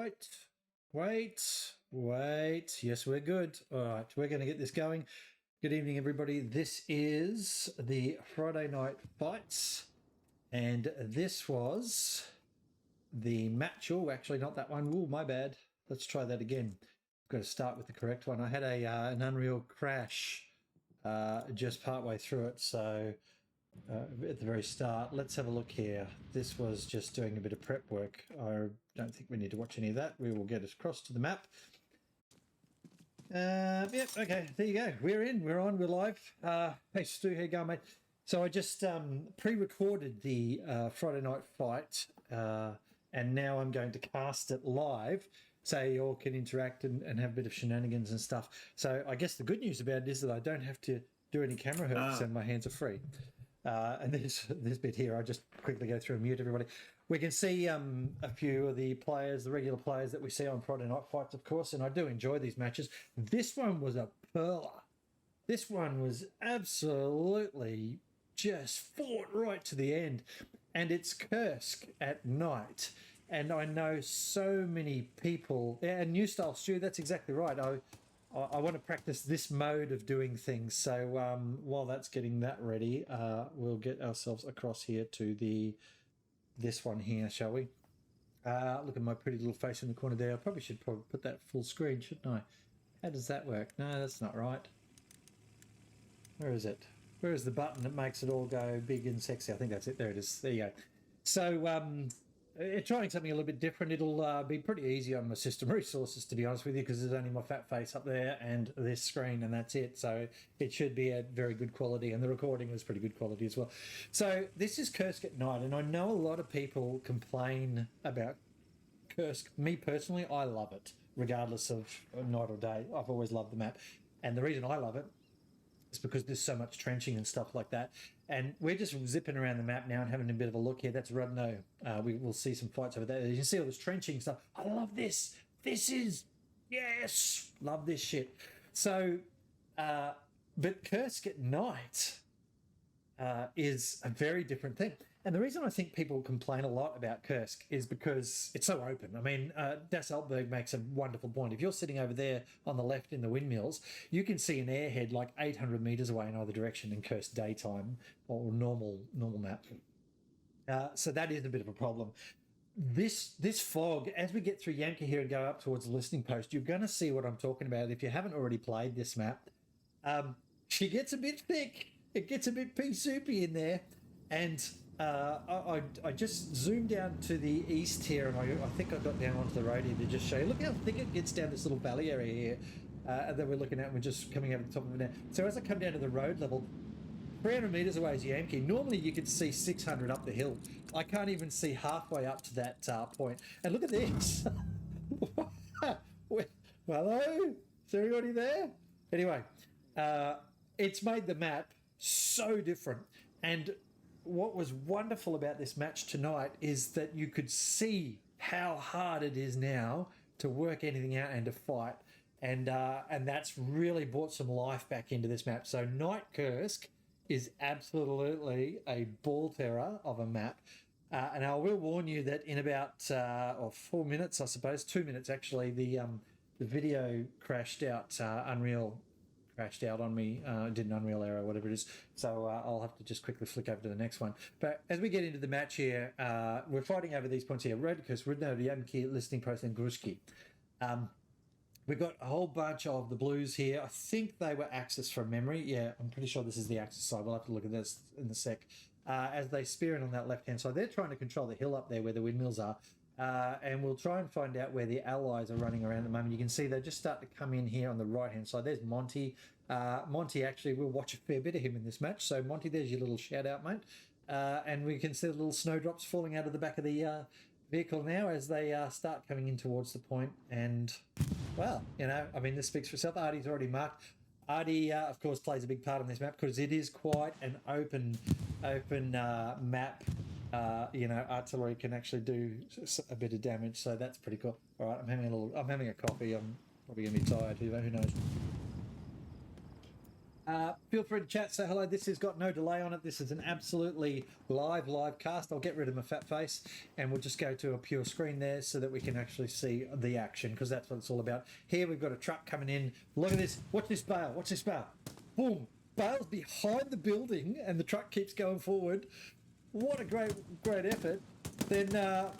Wait. Yes, we're good. All right, we're going to get this going. Good evening, everybody. This is the Friday night fights, and this was the match. Oh, actually, not that one. Oh, my bad. Let's try that again. I've got to start with the correct one. I had an Unreal crash just partway through it, so at the very start. Let's have a look here. This was just doing a bit of prep work. I don't think we need to watch any of that. We will get across to the map. Yep, okay, there you go. We're in, we're on, we're live. Hey, Stu, how you going, mate? So I just pre-recorded the Friday night fight, and now I'm going to cast it live so you all can interact and have a bit of shenanigans and stuff. So I guess the good news about it is that I don't have to do any camera hooks and my hands are free. And this bit here, I'll just quickly go through and mute everybody. We can see a few of the players, the regular players that we see on Friday night fights, of course, and I do enjoy these matches. This one was a pearler. This one was absolutely just fought right to the end. And it's Kursk at night. And I know so many people, and New Style Stu, that's exactly right. I want to practice this mode of doing things. So while that's getting that ready, we'll get ourselves across here to this one here, shall we? Look at my pretty little face in the corner there. I probably should put that full screen, shouldn't I? How does that work? No, that's not right. Where is it? Where is the button that makes it all go big and sexy? I think that's it. There it is. There you go. So trying something a little bit different. It'll be pretty easy on my system resources, to be honest with you, because there's only my fat face up there and this screen, and that's it. So it should be at very good quality, and the recording was pretty good quality as well. So this is Kursk at night, and I know a lot of people complain about Kursk. Me personally, I love it, regardless of night or day. I've always loved the map, and the reason I love it is because there's so much trenching and stuff like that. And we're just zipping around the map now and having a bit of a look here. That's Rudno. We will see some fights over there. You can see all this trenching stuff. I love this. This is, yes, love this shit. So, but Kursk at night is a very different thing. And the reason I think people complain a lot about Kursk is because it's so open. I mean, Das Altberg makes a wonderful point. If you're sitting over there on the left in the windmills, you can see an airhead like 800 meters away in either direction in Kursk daytime or normal map. So that is a bit of a problem. This fog, as we get through Yamka here and go up towards the listening post, you're going to see what I'm talking about. If you haven't already played this map, she gets a bit thick. It gets a bit pea soupy in there. And I just zoomed down to the east here, and I think I got down onto the road here to just show you. Look how thick it gets down this little valley area here that we're looking at, and we're just coming over the top of it now. So as I come down to the road level, 300 metres away is Yamki. Normally you could see 600 up the hill. I can't even see halfway up to that point. And look at this. Hello? Is everybody there? Anyway, it's made the map so different. And what was wonderful about this match tonight is that you could see how hard it is now to work anything out and to fight. And that's really brought some life back into this map. So Night Kursk is absolutely a ball terror of a map. And I will warn you that in about 4 minutes, I suppose, 2 minutes actually, the video crashed out, Unreal crashed out on me, did an Unreal error, whatever it is. So I'll have to just quickly flick over to the next one. But as we get into the match here, we're fighting over these points here. Kursk, Rudno, Yamki, Listening Post, and Grushki. We've got a whole bunch of the blues here. I think they were Axis from memory. Yeah, I'm pretty sure this is the Axis side. We'll have to look at this in a sec. As they spear in on that left-hand side, they're trying to control the hill up there where the windmills are. And we'll try and find out where the allies are running around at the moment. You can see they just start to come in here on the right-hand side. There's Monty. Monty, actually, we'll watch a fair bit of him in this match. So, Monty, there's your little shout-out, mate. And we can see the little snowdrops falling out of the back of the vehicle now as they start coming in towards the point. And, well, you know, I mean, this speaks for itself. Artie's already marked. Artie, of course, plays a big part on this map because it is quite an open map. You know, artillery can actually do a bit of damage, so that's pretty cool. All right, I'm having a coffee. I'm probably gonna be tired. Who knows? Feel free to chat, say hello. This has got no delay on it. This is an absolutely live cast. I'll get rid of my fat face and we'll just go to a pure screen there so that we can actually see the action, because that's what it's all about. Here we've got a truck coming in. Look at this. Watch this bale. Watch this bale. Boom. Bale's behind the building and the truck keeps going forward. What a great effort. Then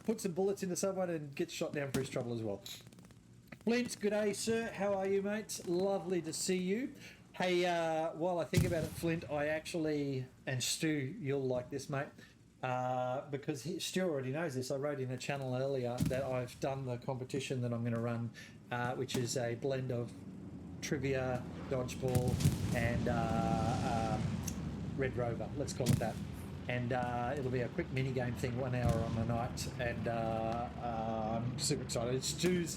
put some bullets into someone and gets shot down for his trouble as well. Flint, good day, sir. How are you, mate? Lovely to see you. Hey, while I think about it, Flint, I actually, and Stu, you'll like this, mate, because Stu already knows this. I wrote in a channel earlier that I've done the competition that I'm going to run, which is a blend of trivia, dodgeball, and Red Rover. Let's call it that. And it'll be a quick mini game thing, 1 hour on the night, and I'm super excited. Stu's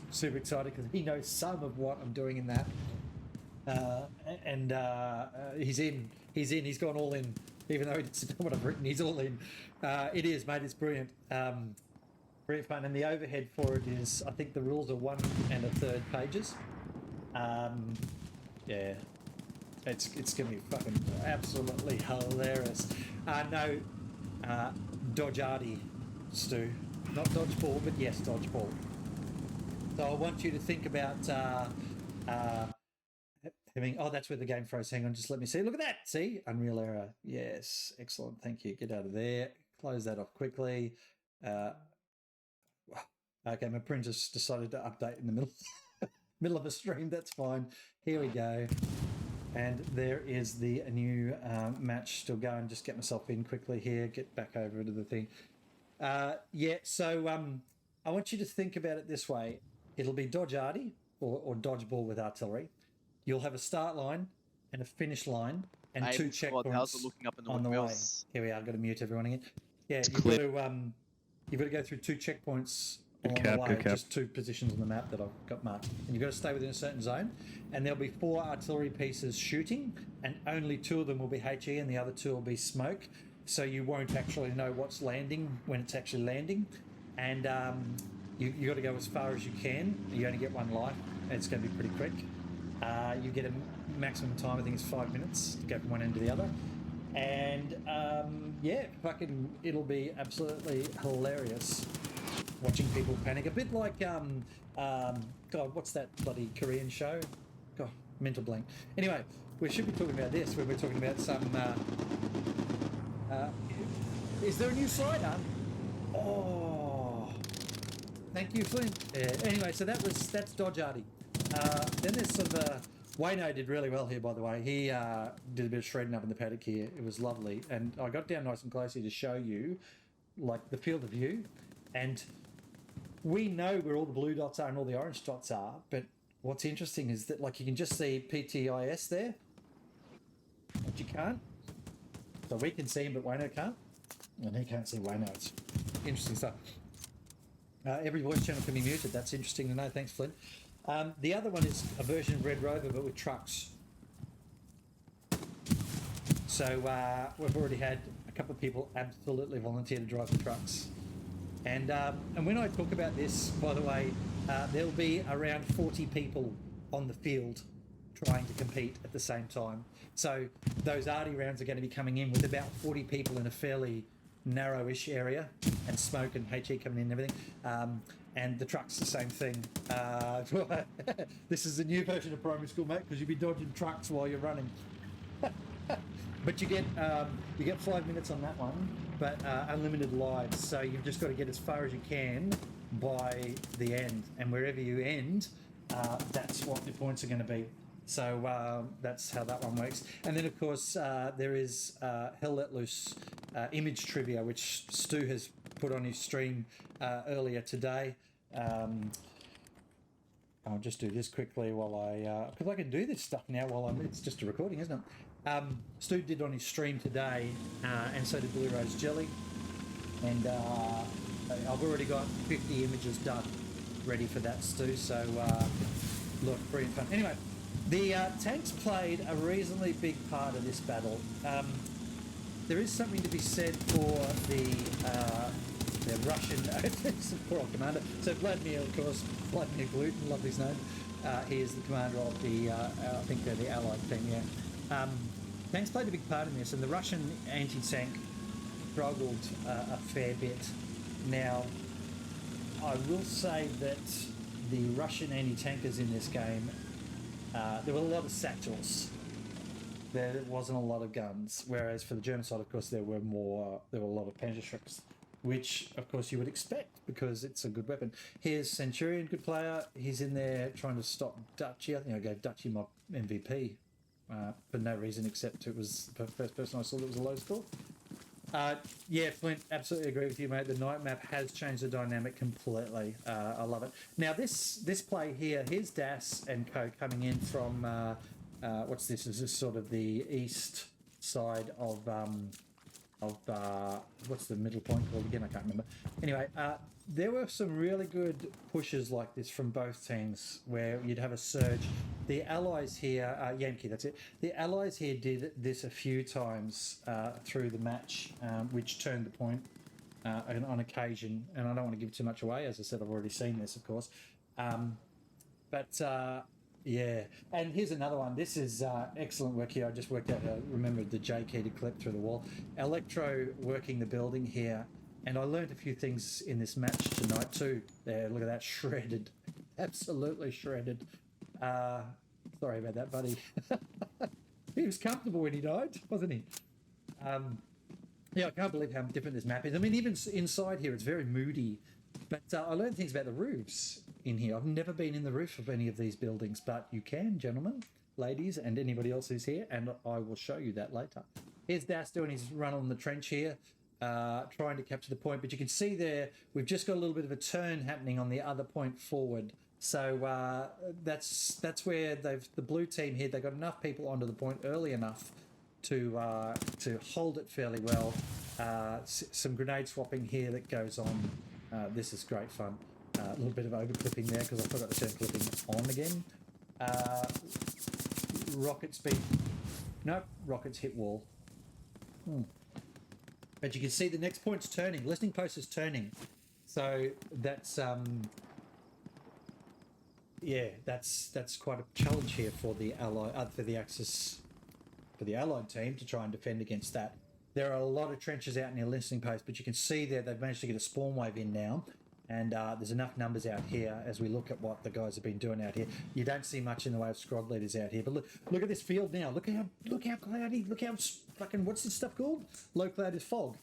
super excited because he knows some of what I'm doing in that. He's in. He's gone all in, even though he doesn't know what I've written. He's all in. It is, mate. It's brilliant. Brilliant fun. And the overhead for it is, I think the rules are 1 1/3 pages. Yeah, it's gonna be fucking absolutely hilarious. No, Dodgearty, Stu, not dodgeball, but yes, dodgeball. So I want you to think about. Oh, that's where the game froze. Hang on, just let me see. Look at that. See? Unreal error. Yes. Excellent. Thank you. Get out of there. Close that off quickly. Okay, my printer's decided to update in the middle of a stream. That's fine. Here we go. And there is the new match still going. Just get myself in quickly here. Get back over to the thing. Yeah, so I want you to think about it this way. It'll be Dodgearty or dodgeball with artillery. You'll have a start line and a finish line and 2 checkpoints on the way. Here we are. I've got to mute everyone again. Yeah, you've got to go through 2 checkpoints along the way. Just 2 positions on the map that I've got marked. And you've got to stay within a certain zone. And there'll be 4 artillery pieces shooting, and only 2 of them will be HE and the other 2 will be smoke. So you won't actually know what's landing when it's actually landing. And you got to go as far as you can. You only get 1 life. And it's going to be pretty quick. You get a maximum time, I think it's 5 minutes to go from one end to the other. And yeah, it'll be absolutely hilarious watching people panic. A bit like, God, what's that bloody Korean show? God, mental blank. Anyway, we should be talking about this when we're talking about some... is there a new slider? Oh, thank you, Flint. Anyway, so that's Dodgearty. Then there's some... Wayno did really well here, by the way. He did a bit of shredding up in the paddock here. It was lovely. And I got down nice and close here to show you, like, the field of view. And we know where all the blue dots are and all the orange dots are. But what's interesting is that, like, you can just see PTIS there. But you can't. So we can see him, but Wayno can't. And he can't see Wayno. It's interesting stuff. Every voice channel can be muted. That's interesting to know. Thanks, Flint. The other one is a version of Red Rover, but with trucks. So we've already had a couple of people absolutely volunteer to drive the trucks. And when I talk about this, by the way, there'll be around 40 people on the field trying to compete at the same time. So those arty rounds are going to be coming in with about 40 people in a fairly narrowish area, and smoke and HE coming in and everything. And the truck's the same thing. This is a new version of primary school, mate, because you'll be dodging trucks while you're running. But you get 5 minutes on that one, but unlimited lives. So you've just got to get as far as you can by the end, and wherever you end, that's what the points are going to be. So that's how that one works. And then, of course, there is Hell Let Loose image trivia, which Stu has put on his stream earlier today. I'll just do this quickly while because I can do this stuff now while it's just a recording, isn't it? Stu did on his stream today, and so did Blue Rose Jelly. And I've already got 50 images done, ready for that, Stu. So, look, brilliant fun. Anyway, the tanks played a reasonably big part of this battle. There is something to be said for the Russian poor old commander. So Vladimir, of course, Vladimir Gluten, love his name. He is the commander of the, I think they're the Allied team, yeah. Tanks played a big part in this, and the Russian anti-tank struggled a fair bit. Now, I will say that the Russian anti-tankers in this game, there were a lot of satchels. There wasn't a lot of guns, whereas for the German side, of course, there were a lot of Panzerschrecks, which, of course, you would expect because it's a good weapon. Here's Centurion, good player. He's in there trying to stop Dutchy. I think I gave Dutchy my MVP for no reason except it was the first person I saw that was a low score. Yeah, Flint, absolutely agree with you, mate. The night map has changed the dynamic completely. I love it. Now, this play here, here's Das and co coming in from, what's this? Is this sort of the east side of what's the middle point called again? I can't remember. Anyway, there were some really good pushes like this from both teams where you'd have a surge. The Allies here, Yankee, that's it. The Allies here did this a few times through the match, which turned the point on occasion. And I don't want to give too much away. As I said, I've already seen this, of course. Yeah, and here's another one. This is excellent work here. I just worked out, remembered the J key to clip through the wall. Electro working the building here. And I learned a few things in this match tonight too. There, look at that, shredded. Absolutely shredded. Sorry about that, buddy. He was comfortable when he died, wasn't he? Yeah, I can't believe how different this map is. I mean, even inside here, it's very moody. But I learned things about the roofs in here. I've never been in the roof of any of these buildings, but you can, gentlemen, ladies, and anybody else who's here, and I will show you that later. Here's Das doing his run on the trench here, trying to capture the point, but you can see there we've just got a little bit of a turn happening on the other point forward. So that's where the blue team here, they got enough people onto the point early enough to hold it fairly well. Some grenade swapping here that goes on. This is great fun. A little bit of over clipping there because I forgot to turn clipping on again. Rocket speed. Nope, rockets hit wall. But you can see the next point's turning. Listening post is turning. So that's yeah, that's quite a challenge here for the Allied team to try and defend against that. There are a lot of trenches out near listening post, but you can see there they've managed to get a spawn wave in now. And there's enough numbers out here as we look at what the guys have been doing out here. You don't see much in the way of squad leaders out here, but look at this field now. Look how cloudy. Look how fucking, what's this stuff called? Low cloud is fog.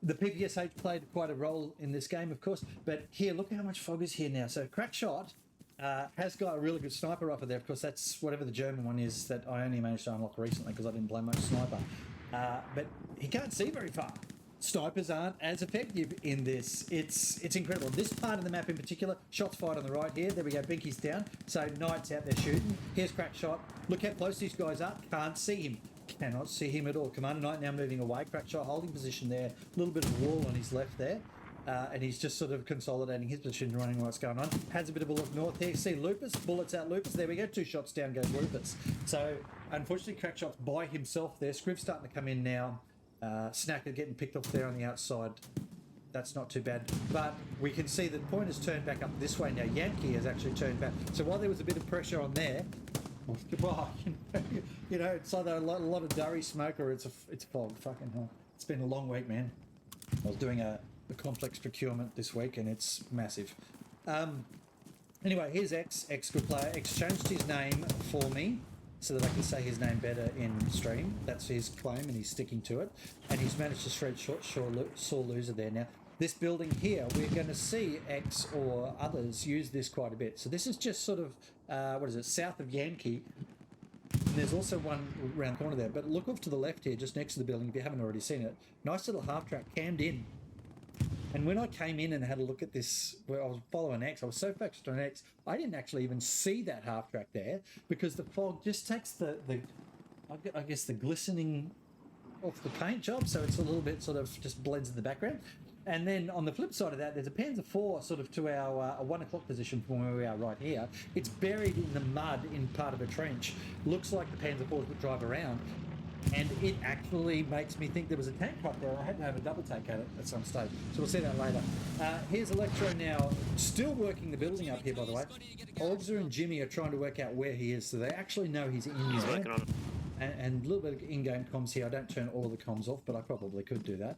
The PPSH played quite a role in this game, of course, but here, look how much fog is here now. So Crackshot has got a really good sniper rifle there. Of course, that's whatever the German one is that I only managed to unlock recently because I didn't play much sniper. But he can't see very far. Snipers aren't as effective in this. It's incredible. This part of the map in particular, shots fired on the right here. There we go, Binky's down. So Knight's out there shooting. Here's Crackshot. Look how close these guys are. Can't see him. Cannot see him at all. Commander Knight now moving away. Crackshot holding position there. A little bit of wall on his left there. And he's just sort of consolidating his position, running what's going on. Has a bit of a look north here. See Lupus, bullets out Lupus. There we go, 2 shots down goes Lupus. So unfortunately, Crackshot's by himself there. Scrib's starting to come in now. Snacker getting picked off there on the outside. That's not too bad. But we can see that point has turned back up this way now. Yankee has actually turned back. So while there was a bit of pressure on there, well, you know, it's either a lot of durry smoke or it's fog. Fucking hell. It's been a long week, man. I was doing a complex procurement this week and it's massive. Anyway, here's X good player. X changed his name for me so that I can say his name better in stream. That's his claim and he's sticking to it. And he's managed to shred sore loser there. Now, this building here, we're going to see X or others use this quite a bit. So this is just sort of, south of Yankee. And there's also one round the corner there. But look off to the left here, just next to the building, if you haven't already seen it. Nice little half-track cammed in. And when I came in and had a look at this, where I was following X, I was so focused on X, I didn't actually even see that half-track there because the fog just takes the glistening off the paint job, so it's a little bit sort of just blends in the background. And then on the flip side of that, there's a Panzer IV sort of to our 1 o'clock position from where we are right here. It's buried in the mud in part of a trench. Looks like the Panzer IVs would drive around. and it actually makes me think there was a tank up there. I had to have a double take at it at some stage, so we'll see that later. Here's Electro now, still working the building up here, by the way. Ogza and Jimmy are trying to work out where he is, so they actually know he's in He's there. working on it. And a little bit of in-game comms here. I don't turn all the comms off, but I probably could do that.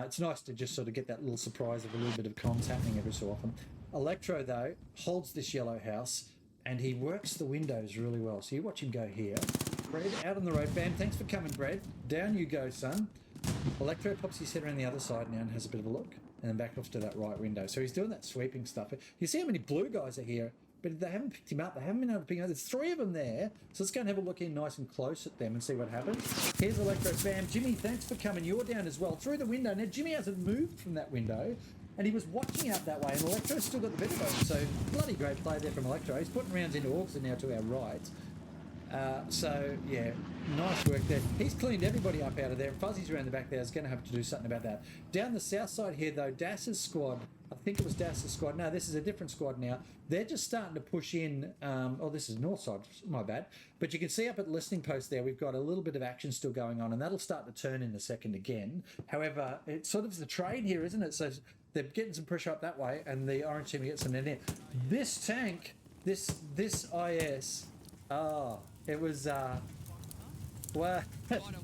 It's nice to just sort of get that little surprise of a little bit of comms happening every so often. Electro, though, holds this yellow house, and he works the windows really well. So you watch him go here. Brad, out on the road. Bam, thanks for coming, Brad. Down you go, son. Electro pops his head around the other side now and has a bit of a look, and then back off to that right window. So he's doing that sweeping stuff. You see how many blue guys are here, but they haven't picked him up. They haven't been able to pick him up. There's 3 of them there. So let's go and have a look in nice and close at them and see what happens. Here's Electro. Bam. Jimmy, thanks for coming. You're down as well. Through the window. Now, Jimmy hasn't moved from that window, and he was watching out that way, and Electro's still got the better of him. So bloody great play there from Electro. He's putting rounds into Orgza now to our right. So, yeah, nice work there. He's cleaned everybody up out of there. Fuzzy's around the back there. Is going to have to do something about that. Down the south side here, though, Das's squad, I think it was Das's squad. No, this is a different squad now. They're just starting to push in. Oh, this is north side. My bad. But you can see up at the listening post there, we've got a little bit of action still going on, and that'll start to turn in a second again. However, it's sort of the trade here, isn't it? So they're getting some pressure up that way, and the orange team gets some in there. This tank, this IS, it was, well,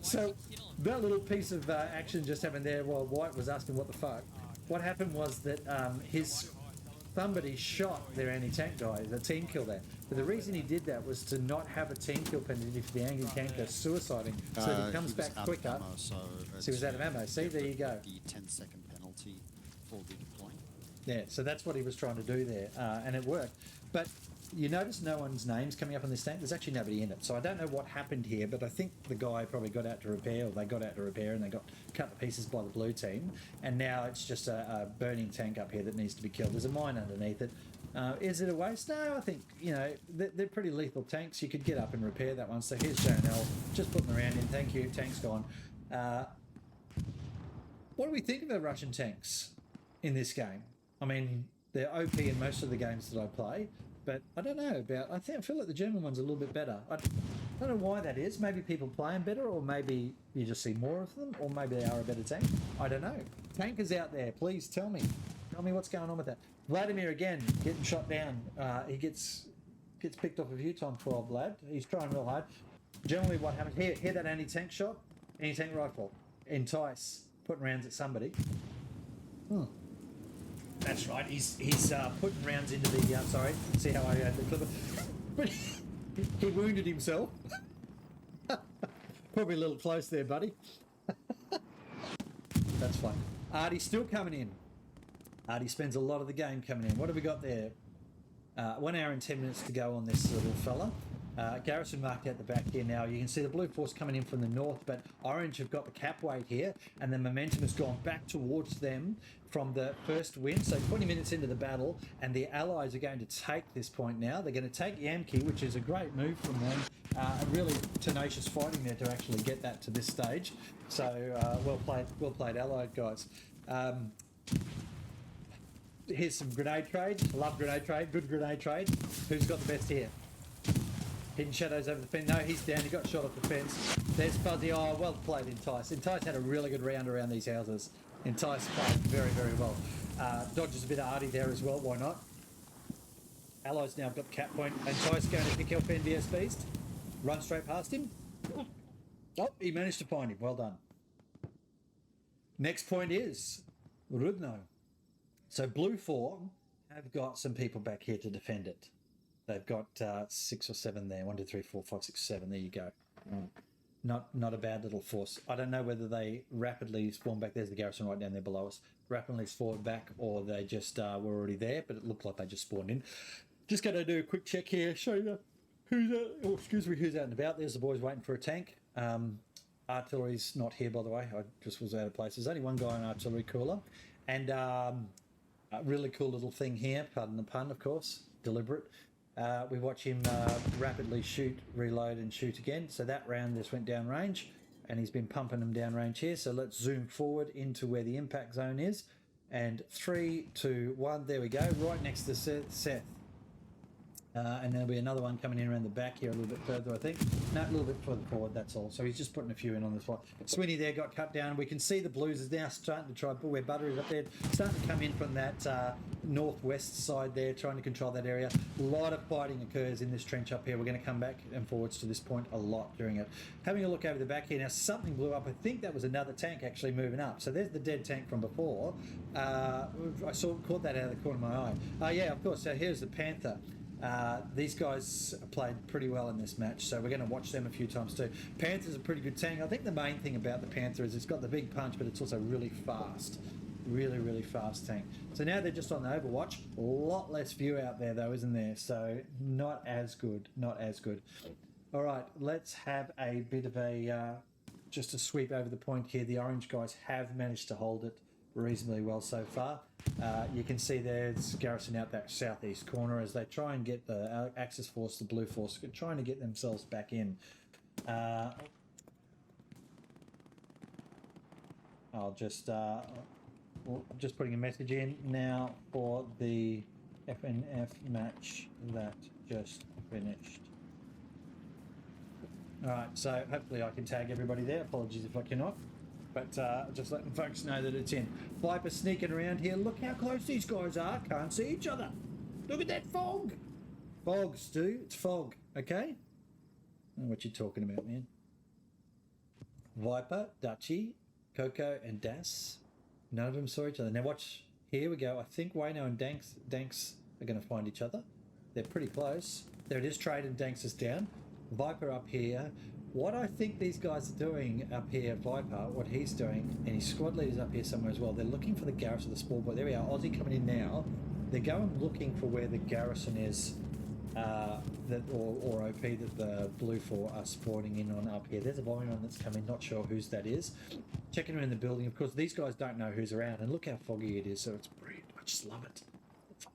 so that little piece of action just happened there while White was asking what the fuck. What happened was that somebody shot their anti-tank guy, the team kill there. But the reason he did that was to not have a team kill penalty for the angry tanker suiciding, so he comes back quicker. Ammo, so he was out of ammo. See, there you go. The 10-second penalty for redeploying. Yeah, so that's what he was trying to do there, and it worked. But you notice no one's names coming up on this tank. There's actually nobody in it. So I don't know what happened here, but I think the guy probably got out to repair, or they got out to repair, and they got cut to pieces by the blue team. And now it's just a burning tank up here that needs to be killed. There's a mine underneath it. Is it a waste? No, I think, you know, they're pretty lethal tanks. You could get up and repair that one. So here's Jonelle, just putting the round in. Thank you. Tank's gone. What do we think of the Russian tanks in this game? I mean, they're OP in most of the games that I play. But I don't know about, I feel like the German one's a little bit better. I don't know why that is. Maybe people play them better, or maybe you just see more of them, or maybe they are a better tank. I don't know. Tankers out there, please tell me. Tell me what's going on with that. Vladimir again, getting shot down. He gets picked off a few times, 12 lad. He's trying real hard. Generally what happens, hear that anti-tank shot? Anti-tank rifle. Entice, putting rounds at somebody. That's right. He's putting rounds into the. Sorry, see how I had the clip. But he wounded himself. Probably a little close there, buddy. That's fine. Artie's still coming in. Artie spends a lot of the game coming in. What have we got there? 1 hour and 10 minutes to go on this little fella. Garrison marked out the back here now. You can see the blue force coming in from the north, but orange have got the cap weight here, and the momentum has gone back towards them from the first win. So 20 minutes into the battle, and the allies are going to take this point now. They're going to take Yamki, which is a great move from them. A really tenacious fighting there to actually get that to this stage. So well played, allied guys. Here's some grenade trade. Love grenade trade. Good grenade trade. Who's got the best here? Hidden shadows over the fence. No, he's down. He got shot off the fence. There's Fuzzy. Oh, well played, Entice. Entice had a really good round around these houses. Entice played very, very well. Dodges a bit of Artie there as well. Why not? Allies now got the cap point. Entice going to pick up NVS Beast. Run straight past him. Oh, he managed to find him. Well done. Next point is Rudno. So Blue 4 have got some people back here to defend it. They've got 6 or 7 there. 1, 2, 3, 4, 5, 6, 7. There you go. Not a bad little force. I don't know whether they rapidly spawn back. There's the garrison right down there below us. Rapidly spawned back, or they just were already there, but it looked like they just spawned in. Just going to do a quick check here. Show you who's out. Oh, excuse me, who's out and about. There's the boys waiting for a tank. Artillery's not here, by the way. I just was out of place. There's only one guy in artillery cooler, and a really cool little thing here. Pardon the pun, of course. Deliberate. We watch him rapidly shoot, reload, and shoot again. So that round just went down range, and he's been pumping them down range here. So let's zoom forward into where the impact zone is. And 3, 2, 1, there we go, right next to Seth. And there'll be another one coming in around the back here a little bit further, I think. No, a little bit further forward, that's all. So he's just putting a few in on this one. Sweeney there got cut down. We can see the Blues is now starting to try, where Butter is up there, starting to come in from that northwest side there, trying to control that area. A lot of fighting occurs in this trench up here. We're going to come back and forwards to this point a lot during it. Having a look over the back here, now something blew up. I think that was another tank actually moving up. So there's the dead tank from before. I caught that out of the corner of my eye. Yeah, of course. So here's the Panther. These guys played pretty well in this match, so we're going to watch them a few times too. Panther's a pretty good tank. I think the main thing about the Panther is it's got the big punch, but it's also really fast. Really, really fast tank. So now they're just on the Overwatch. A lot less view out there though, isn't there? So not as good, not as good. All right, let's have a bit of a, just a sweep over the point here. The orange guys have managed to hold it reasonably well so far. You can see there's Garrison out that southeast corner as they try and get the Axis force, the blue force, trying to get themselves back in. I'll just putting a message in now for the FNF match that just finished. All right, so hopefully I can tag everybody there. Apologies if I cannot. But just letting folks know that it's in. Viper sneaking around here. Look how close these guys are. Can't see each other. Look at that fog. Fog, Stu. It's fog. Okay? I don't know what you're talking about, man. Viper, Dutchy, Coco, and Das. None of them saw each other. Now watch. Here we go. I think Wayno and Danks are going to find each other. They're pretty close. There it is. Trade and Danks is down. Viper up here. What I think these guys are doing up here, Viper, what he's doing, and his squad leader's up here somewhere as well, they're looking for the garrison of the Spore Boy. There we are, Aussie coming in now. They're going looking for where the garrison is, or OP that the Blue 4 are spawning in on up here. There's a bombing run that's coming, not sure whose that is. Checking around the building, of course, these guys don't know who's around, and look how foggy it is, so it's brilliant. I just love it. The fog.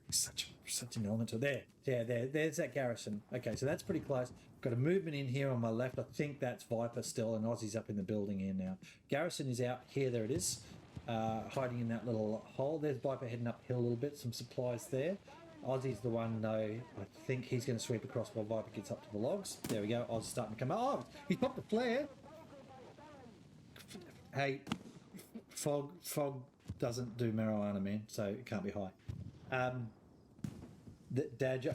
It's such an element to it. There's that garrison. Okay, so that's pretty close. Got a movement in here on my left. I think that's Viper still, and Aussie's up in the building here now. Garrison is out here. There it is, hiding in that little hole. There's Viper heading uphill a little bit. Some supplies there. Aussie's the one, though. I think he's going to sweep across while Viper gets up to the logs. There we go. Aussie's starting to come up. Oh, he popped a flare. Hey, fog doesn't do marijuana, man, so it can't be high.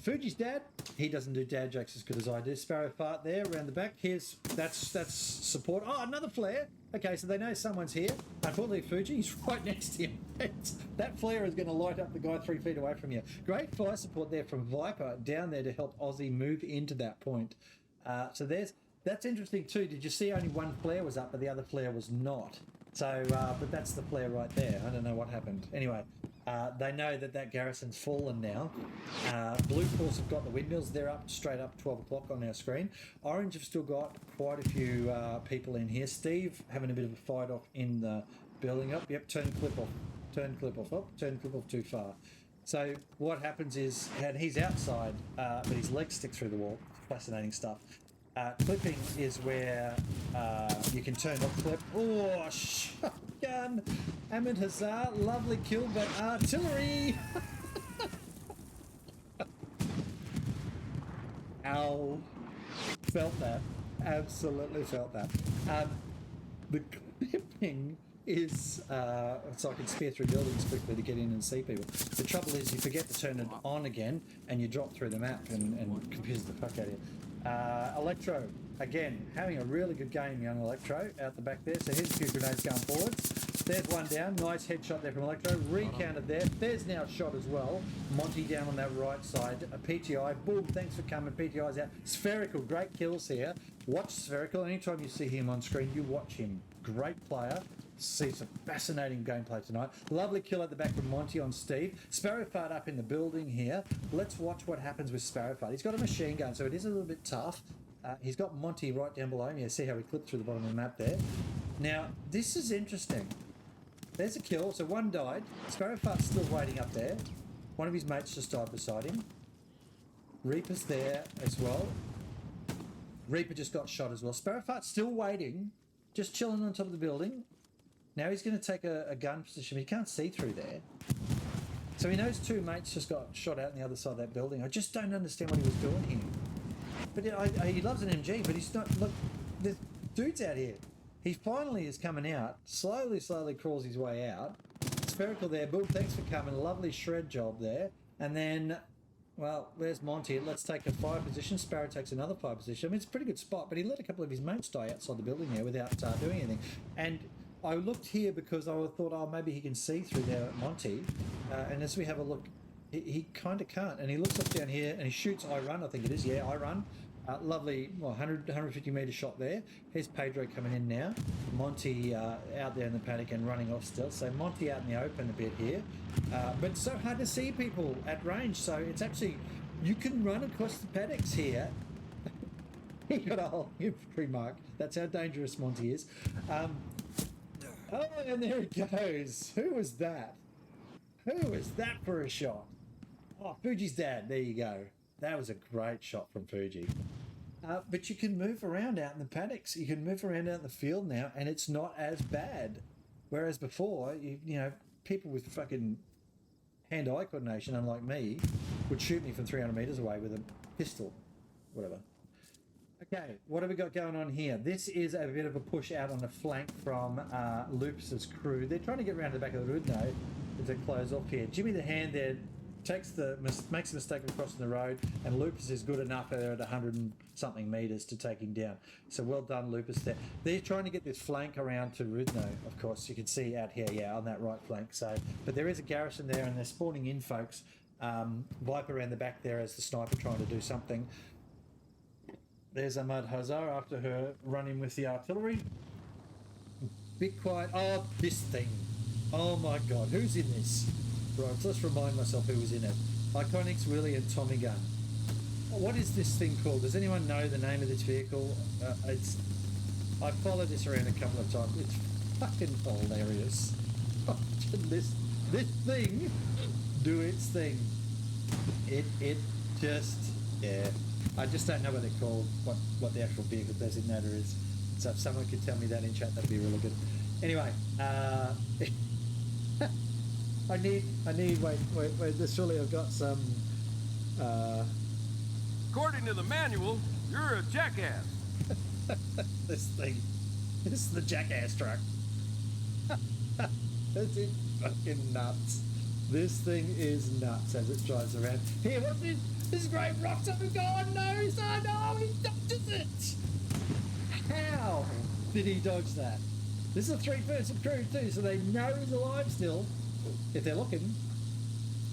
Fuji's dad, he doesn't do dad jokes as good as I do. Sparrow fart there around the back. That's support. Oh, another flare. Okay, so they know someone's here. Unfortunately, Fuji's right next to him. That flare is going to light up the guy 3 feet away from you. Great fire support there from Viper down there to help Aussie move into that point. So that's interesting too. Did you see only one flare was up, but the other flare was not? So, but that's the flare right there. I don't know what happened. Anyway. They know that garrison's fallen now. Blue Force have got the windmills. They're up straight up 12 o'clock on our screen. Orange have still got quite a few people in here. Steve having a bit of a fight off in the building up. Yep, turn clip off. Turn clip off. Oh, turn clip off too far. So what happens is, and he's outside, but his legs stick through the wall. Fascinating stuff. Clipping is where you can turn off clip. Oh, shotgun! Ahmed Hazar, lovely kill, but artillery! Ow. Felt that. Absolutely felt that. The clipping is so I can spear through buildings quickly to get in and see people. The trouble is you forget to turn it on again and you drop through the map and confuse the fuck out of you. Electro, again, having a really good game, young Electro, out the back there. So here's a few grenades going forwards. There's one down. Nice headshot there from Electro. Recounted there. There's now a shot as well. Monty down on that right side. A PTI. Boom, thanks for coming. PTI's out. Spherical, great kills here. Watch Spherical. Anytime you see him on screen, you watch him. Great player. See some fascinating gameplay tonight. Lovely kill at the back from Monty on Steve. Sparrowfart up in the building here. Let's watch what happens with Sparrowfart. He's got a machine gun, so it is a little bit tough. He's got Monty right down below him. You see how he clipped through the bottom of the map there. Now, this is interesting. There's a kill. So one died. Sparrowfart's still waiting up there. One of his mates just died beside him. Reaper's there as well. Reaper just got shot as well. Sparrowfart's still waiting. Just chilling on top of the building. Now he's going to take a gun position. He can't see through there. So he knows two mates just got shot out on the other side of that building. I just don't understand what he was doing here. But he loves an MG, but he's not. Look, there's dudes out here. He finally is coming out. Slowly crawls his way out. Spherical there. Boom, thanks for coming. Lovely shred job there. And then, well, there's Monty. Let's take a fire position. Sparrow takes another fire position. I mean, it's a pretty good spot, but he let a couple of his mates die outside the building there without doing anything. And I looked here because I thought, oh, maybe he can see through there at Monty. And as we have a look, he kind of can't. And he looks up down here and he shoots I run, I think it is. Yeah, I run. Lovely, well, 150 metre shot there. Here's Pedro coming in now. Monty out there in the paddock and running off still. So Monty out in the open a bit here. But it's so hard to see people at range. So it's actually, you can run across the paddocks here. He got a whole infantry mark. That's how dangerous Monty is. Oh, and there it goes. Who was that? Who was that for a shot? Oh, Fuji's dad. There you go. That was a great shot from Fuji. But you can move around out in the paddocks. You can move around out in the field now, and it's not as bad. Whereas before, you know, people with fucking hand-eye coordination, unlike me, would shoot me from 300 metres away with a pistol. Whatever. Okay, what have we got going on here? This is a bit of a push out on the flank from Lupus's crew. They're trying to get around to the back of the Rudno to close off here. Jimmy the Hand there makes the mistake of crossing the road, and Lupus is good enough there at 100 and something metres to take him down. So well done, Lupus there. They're trying to get this flank around to Rudno, of course. You can see out here, yeah, on that right flank. So, but there is a garrison there, and they're spawning in, folks. Viper around the back there as the sniper trying to do something. There's Ahmad Hazar after her run-in with the artillery. Bit quiet. Oh, this thing. Oh my God, who's in this? Right, so let's remind myself who was in it. Iconics, Willie and Tommy Gun. What is this thing called? Does anyone know the name of this vehicle? I followed this around a couple of times. It's fucking hilarious. this thing do its thing. It just, yeah. I just don't know what they're called, what the actual vehicle designator is. So if someone could tell me that in chat, that'd be really good. Anyway, I need, wait, this surely I've got some, According to the manual, you're a jackass. this is the jackass truck. This is fucking nuts. This thing is nuts as it drives around. Here, what's this? This great rocks up and God knows, oh no, he dodges it! How did he dodge that? This is a three-person crew too, so they know he's alive still, if they're looking.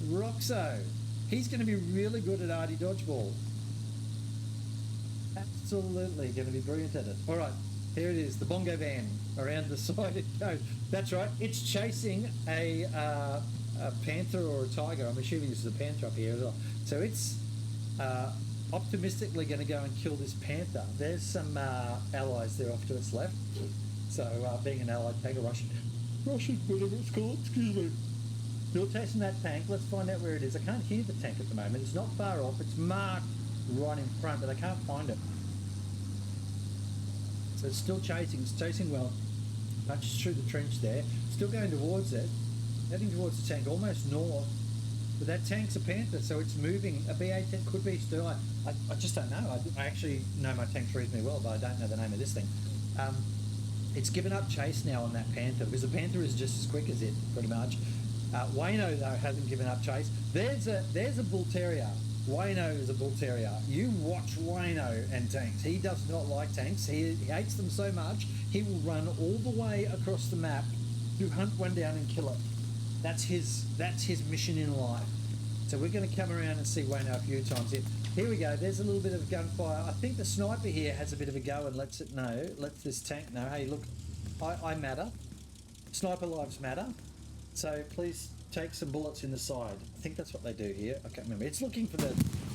Roxo. He's going to be really good at arty dodgeball. Absolutely going to be brilliant at it. All right, here it is, the bongo van. Around the side it goes. That's right, it's chasing a panther or a tiger. I'm assuming this is a panther up here as well. So it's optimistically going to go and kill this panther. There's some allies there off to its left. So being an allied tank, a Russian, whatever it's called, excuse me. Still chasing that tank. Let's find out where it is. I can't hear the tank at the moment. It's not far off. It's marked right in front, but I can't find it. So it's still chasing. It's chasing well. Punches through the trench there. Still going towards it. Heading towards the tank, almost north. But that tank's a panther, so it's moving. A BA-10 could be still. I just don't know. I actually know my tanks reasonably well, but I don't know the name of this thing. It's given up chase now on that panther, because the panther is just as quick as it, pretty much. Wayno, though, hasn't given up chase. There's a bull terrier. Wayno is a bull terrier. You watch Wayno and tanks. He does not like tanks. He hates them so much, he will run all the way across the map to hunt one down and kill it. That's his mission in life. So we're going to come around and see Wayno a few times here. Here we go. There's a little bit of gunfire. I think the sniper here has a bit of a go and lets this tank know, hey, look, I matter. Sniper lives matter. So please take some bullets in the side. I think that's what they do here. I can't remember. It's looking for the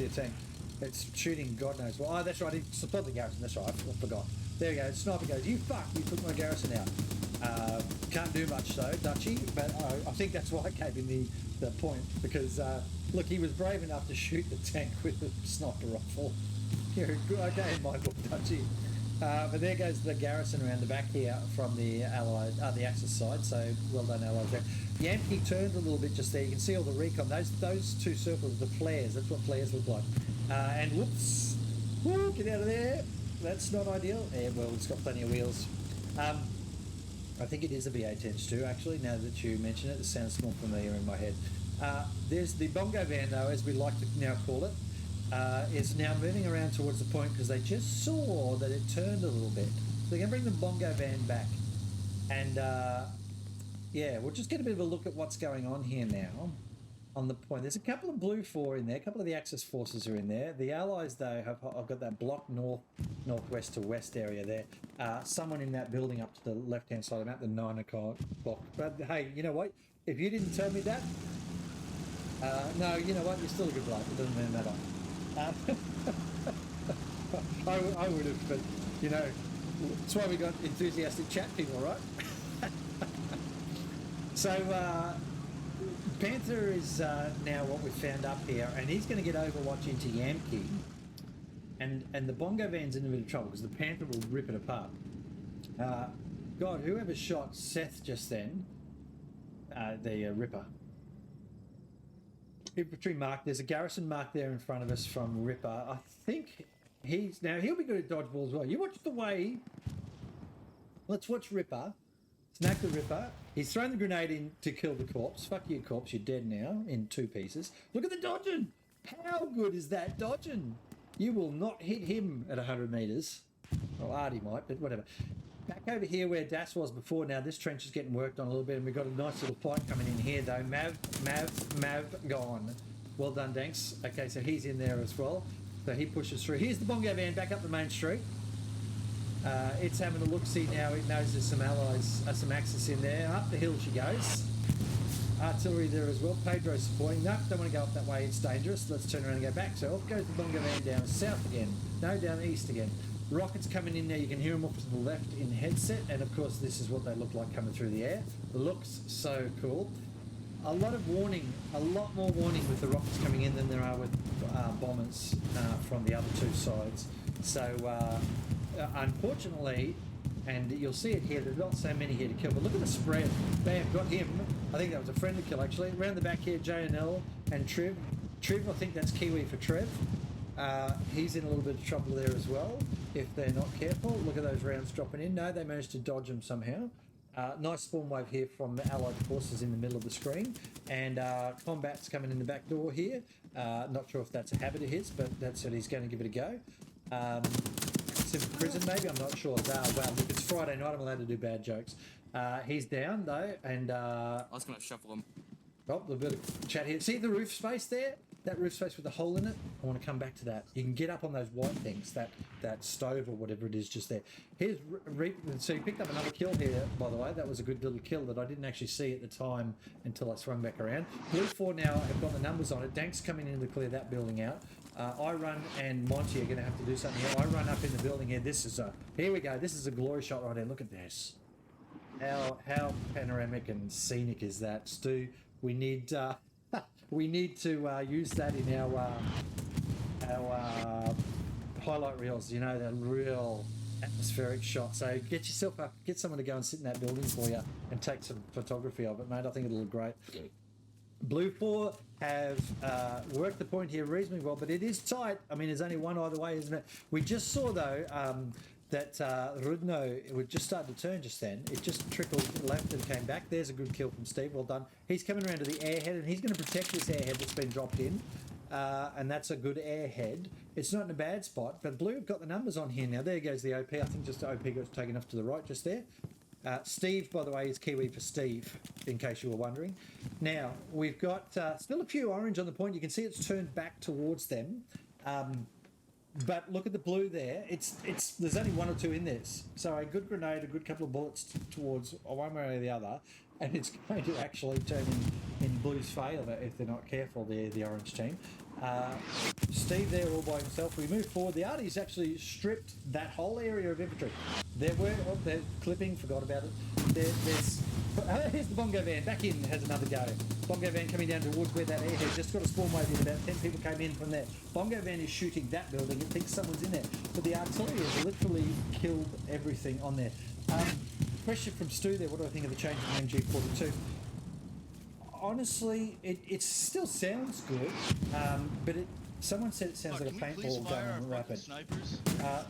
tank. It's shooting God knows what. Oh, that's right. He supplied the garrison. That's right. I forgot. There we go. The sniper goes, you fuck, you took my garrison out. Can't do much though, Dutchy, but I think that's why I gave him the point, because look, he was brave enough to shoot the tank with a sniper rifle. You're okay in my book, Dutchy. But there goes the garrison around the back here from the Allied, the Axis side. So well done, Allies there. Yankee turned a little bit just there. You can see all the recon. Those two circles, the flares. That's what flares look like. And whoops, woo, get out of there. That's not ideal. Yeah, well, it's got plenty of wheels. I think it is a VA-10-2 actually. Now that you mention it, it sounds more familiar in my head. There's the bongo van though, as we like to now call it. Is now moving around towards the point because they just saw that it turned a little bit. So they're going to bring the bongo van back. And yeah, we'll just get a bit of a look at what's going on here now on the point. There's a couple of blue 4 in there, a couple of the Axis forces are in there. The Allies though I've got that block northwest to west area there. Someone in that building up to the left hand side. I'm at the 9 o'clock block. But hey, you know what? If you didn't tell me that, no, you know what? You're still a good bloke. It doesn't really matter. I would have, but you know, that's why we got enthusiastic chat people, right? So Panther is now what we've found up here, and he's going to get Overwatch into Yamki, and the bongo van's in a bit of trouble because the Panther will rip it apart. God, whoever shot Seth just then, the Ripper. Infantry mark. There's a garrison mark there in front of us from Ripper. I think he'll be good at dodgeball as well. You watch the way. Let's watch Ripper. Snack the Ripper. He's thrown the grenade in to kill the corpse. Fuck you, corpse. You're dead now in 2 pieces. Look at the dodging. How good is that dodging? You will not hit him at 100 meters. Well, Artie might, but whatever. Back over here where Das was before. Now this trench is getting worked on a little bit, and we've got a nice little fight coming in here though. Mav gone. Well done, Danks. Okay, so he's in there as well. So he pushes through. Here's the bongo van back up the main street. It's having a look-see now. It knows there's some allies, some Axis in there. Up the hill she goes. Artillery there as well. Pedro's supporting. No, don't want to go up that way. It's dangerous. Let's turn around and go back. So off goes the bongo van down south again. No, down east again. Rockets coming in there. You can hear them off to the left in headset. And of course, this is what they look like coming through the air. It looks so cool. A lot of warning, a lot more warning with the rockets coming in than there are with bombers from the other 2 sides. So unfortunately, and you'll see it here, there's not so many here to kill, but look at the spread. Bam, got him. I think that was a friendly kill actually. Around the back here, JNL and Triv. Triv, I think that's Kiwi for Trev. He's in a little bit of trouble there as well if they're not careful. Look at those rounds dropping in. No, they managed to dodge them somehow. Nice spawn wave here from the Allied forces in the middle of the screen, and combat's coming in the back door here. Not sure if that's a habit of his, but that's it. He's going to give it a go. Prison maybe, I'm not sure. Well, look, it's Friday night, I'm allowed to do bad jokes. He's down though, and I was going to shuffle him. oh, a bit of chat here. See the roof space there? That roof space with the hole in it? I want to come back to that. You can get up on those white things, that stove or whatever it is just there. Here's so you picked up another kill here, by the way. That was a good little kill that I didn't actually see at the time until I swung back around. Blue 4 now have got the numbers on it. Dank's coming in to clear that building out. I run and Monty are going to have to do something here. I run up in the building here. Here we go. This is a glory shot right there. Look at this. How panoramic and scenic is that, Stu? We need to use that in our highlight reels. You know, that real atmospheric shot. So get yourself up, get someone to go and sit in that building for you and take some photography of it, mate. I think it'll look great. Blue 4 have worked the point here reasonably well, but it is tight. I mean, there's only one either way, isn't it? We just saw, though, that Rudno would just start to turn just then. It just trickled left and came back. There's a good kill from Steve. Well done. He's coming around to the airhead, and he's going to protect this airhead that's been dropped in. And that's a good airhead. It's not in a bad spot, but Blue have got the numbers on here now. There goes the OP. I think just the OP got taken off to the right just there. Steve, by the way, is Kiwi for Steve, in case you were wondering. Now, we've got still a few orange on the point. You can see it's turned back towards them. But look at the blue there. There's only 1 or 2 in this. So a good grenade, a good couple of bullets towards one way or the other, and it's going to actually turn in Blue's favour if they're not careful, the orange team. Steve there all by himself. We move forward. The Artie's actually stripped that whole area of infantry. They're clipping, forgot about it. There's Here's the Bongo van. Back in has another go. Bongo van coming down towards where that airhead just got a spawn wave in. About 10 people came in from there. Bongo van is shooting that building. It thinks someone's in there. But the artillery has literally killed everything on there. Question from Stu there. What do I think of the change in MG42? Honestly, it still sounds good, but someone said it sounds like a paintball gun on rapid. Snipers?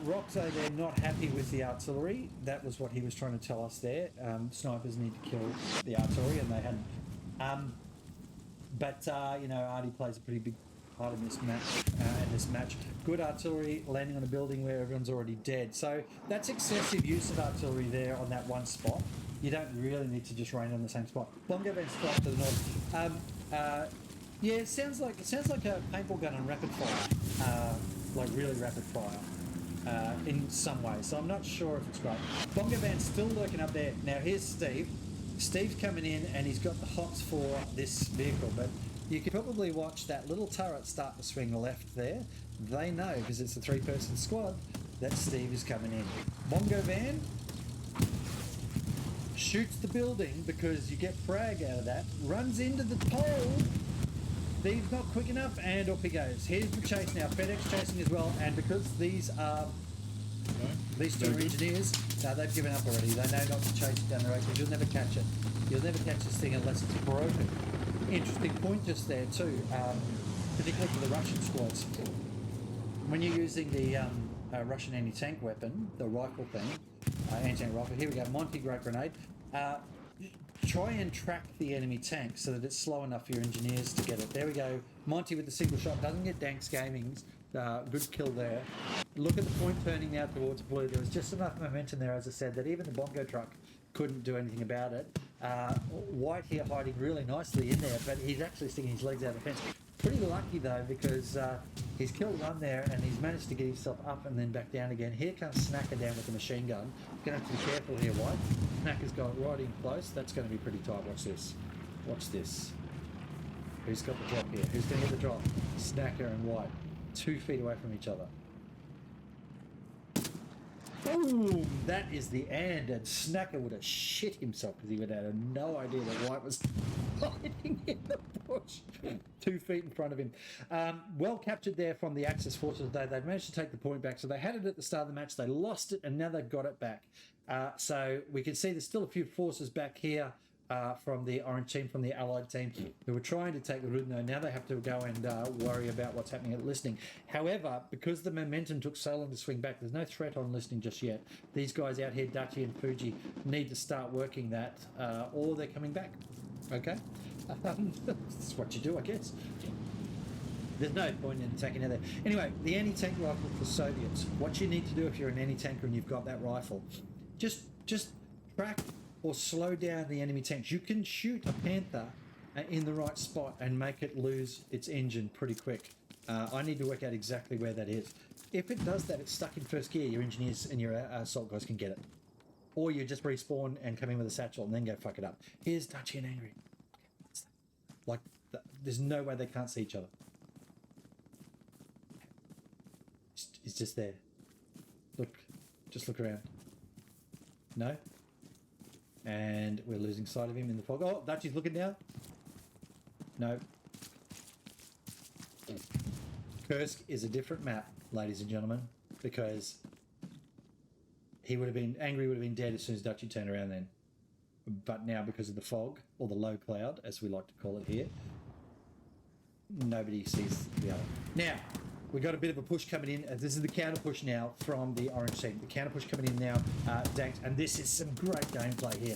Roxo, they're not happy with the artillery. That was what he was trying to tell us there. Snipers need to kill the artillery, and they hadn't. You know, Artie plays a pretty big part in this match. Good artillery landing on a building where everyone's already dead. So that's excessive use of artillery there on that one spot. You don't really need to just rain on the same spot. Bongo van strike to the north. Yeah, it sounds like a paintball gun on rapid fire, like really rapid fire, in some ways. So I'm not sure if it's great. Bongo van's still lurking up there. Now here's Steve. Steve's coming in and he's got the hots for this vehicle, but you can probably watch that little turret start to swing left there. They know, because it's a 3-person squad, that Steve is coming in. Bongo van shoots the building because you get frag out of that, runs into the pole. Steve's not quick enough, and up he goes. Here's the chase now. FedEx chasing as well, and because these two are engineers, no, they've given up already. They know not to chase it down the road because you'll never catch it. You'll never catch this thing unless it's broken. Interesting point just there too, particularly for the Russian squads. When you're using the Russian anti-tank weapon, the rifle thing, anti-tank rifle, here we go, Monty, great grenade. Try and track the enemy tank so that it's slow enough for your engineers to get it. There we go. Monty with the single shot. Doesn't get Danks Gaming's. Good kill there. Look at the point turning now towards blue. There was just enough momentum there, as I said, that even the Bongo truck couldn't do anything about it. White here hiding really nicely in there, but he's actually sticking his legs out of the fence. Pretty lucky though, because he's killed one there and he's managed to get himself up and then back down again. Here comes Snacker down with the machine gun. Gonna have to be careful here, White. Snacker's got right in close. That's going to be pretty tight. Watch this. Watch this. Who's got the drop here? Who's going to get the drop? Snacker and White. 2 feet away from each other. Boom! That is the end, and Snacker would have shit himself because he would have had no idea that White was hiding in the bush 2 feet in front of him. Well captured there from the Axis forces, though. They've managed to take the point back. So they had it at the start of the match, they lost it, and now they've got it back. So we can see there's still a few forces back here from the orange team, from the allied team, who were trying to take the Rudno. Now they have to go and worry about what's happening at listening. However, because the momentum took so long to swing back, there's no threat on listening just yet. These guys out here, Dachi and Fuji, need to start working that, or they're coming back. Okay? That's what you do, I guess. There's no point in attacking out there. Anyway, the anti-tank rifle for Soviets. What you need to do if you're an anti-tanker and you've got that rifle, just track or slow down the enemy tanks. You can shoot a Panther in the right spot and make it lose its engine pretty quick. I need to work out exactly where that is. If it does that, it's stuck in first gear. Your engineers and your assault guys can get it. Or you just respawn and come in with a satchel and then go fuck it up. Here's Dutchy and Angry. Like, there's no way they can't see each other. He's just there. Look, just look around. No? And we're losing sight of him in the fog. Oh, Dutchy's looking now. No. Kursk is a different map, ladies and gentlemen, because he would have been, Angry would have been dead as soon as Dutchy turned around then. But now, because of the fog, or the low cloud, as we like to call it here, nobody sees the other. Now, we've got a bit of a push coming in. This is the counter push now from the orange team. The counter push coming in now, Danks, and this is some great gameplay here.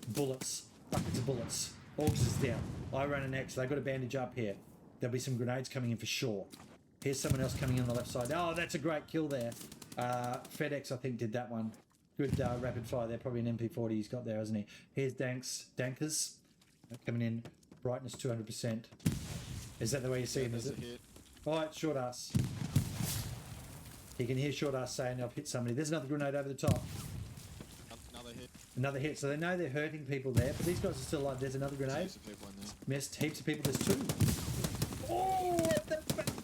Bullets, buckets of bullets. Augs is down. I run an X. They've got a bandage up here. There'll be some grenades coming in for sure. Here's someone else coming in on the left side. Oh, that's a great kill there. FedEx, I think, did that one. Good rapid fire there. Probably an MP40 he's got there, hasn't he? Here's Dankers coming in. Brightness 200%. Is that the way you see him, is it? All right, short ass. You can hear short ass saying I've hit somebody. There's another grenade over the top. Another hit. Another hit. So they know they're hurting people there, but these guys are still alive. There's another grenade. Heaps of people in there. Missed heaps of people. There's 2. Oh,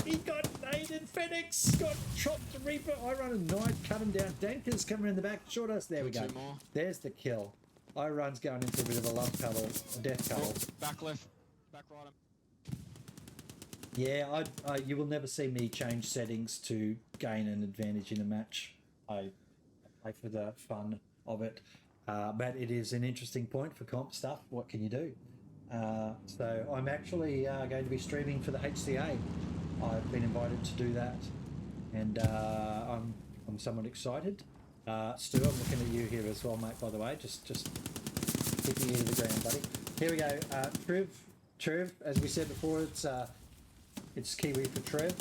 he got naded. FedEx got chopped. Reaper. I run a knife, cut him down. Dankers coming in the back. Short ass. There we go. 2 more. There's the kill. Iron's going into a bit of a love cuddle, a death cuddle. Back left, back right. Yeah, you will never see me change settings to gain an advantage in a match. I play for the fun of it, but it is an interesting point for comp stuff. What can you do? So I'm actually going to be streaming for the HCA. I've been invited to do that, and I'm somewhat excited. Stu, I'm looking at you here as well, mate. By the way, just keep your ear to the ground, buddy. Here we go. Trev. As we said before, it's Kiwi for Trev.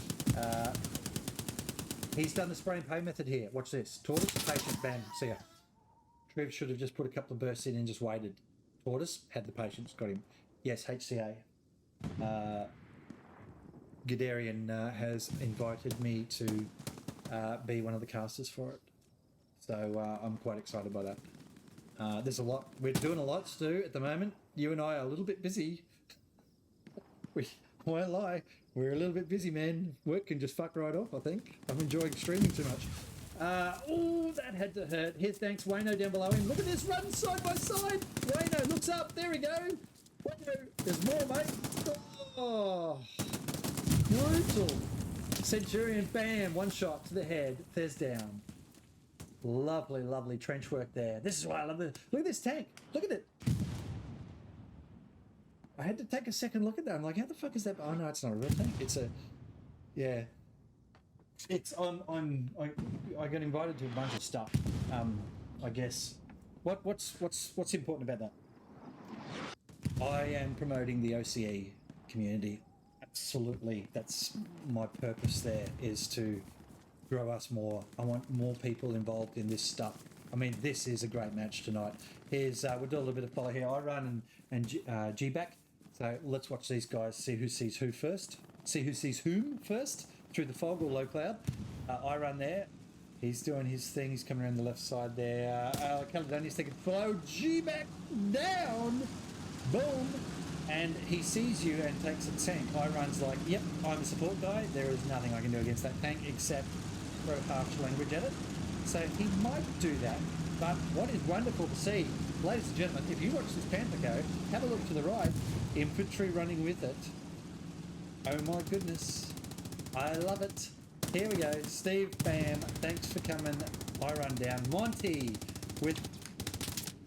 He's done the spray and pay method here. Watch this. Tortoise, patient, bam, see ya. Trev should have just put a couple of bursts in and just waited. Tortoise had the patience, got him. Yes, HCA. Guderian has invited me to be one of the casters for it. So I'm quite excited by that. There's a lot. We're doing a lot, Stu, at the moment. You and I are a little bit busy. We won't lie. We're a little bit busy, man. Work can just fuck right off, I think. I'm enjoying streaming too much. Oh, that had to hurt. Here's thanks, Wayno down below him. Look at this, run side by side. Wayno looks up. There we go. Wayno, there's more, mate. Oh, brutal. Centurion, bam, one shot to the head. There's down. Lovely, lovely trench work there. This is why I love this. Look at this tank. Look at it. I had to take a second look at that. I'm like, how the fuck is that? Oh no, it's not a real tank. It's a, yeah. It's I got invited to a bunch of stuff. I guess. What's important about that? I am promoting the OCE community. Absolutely, that's my purpose. There is to grow us more. I want more people involved in this stuff. I mean, this is a great match tonight. Here's we'll do a little bit of follow here. I run and G-back. So let's watch these guys, see who sees who first. See who sees whom first through the fog or low cloud. I run there. He's doing his thing. He's coming around the left side there. Caledonia's taking follow. G-back down. Boom. And he sees you and takes a tank. I run's like, yep, I'm a support guy. There is nothing I can do against that tank except throw harsh language at it. So he might do that. But what is wonderful to see, ladies and gentlemen, if you watch this Panther go, have a look to the right, infantry running with it. Oh my goodness. I love it. Here we go. Steve, bam. Thanks for coming. I run down. Monty with...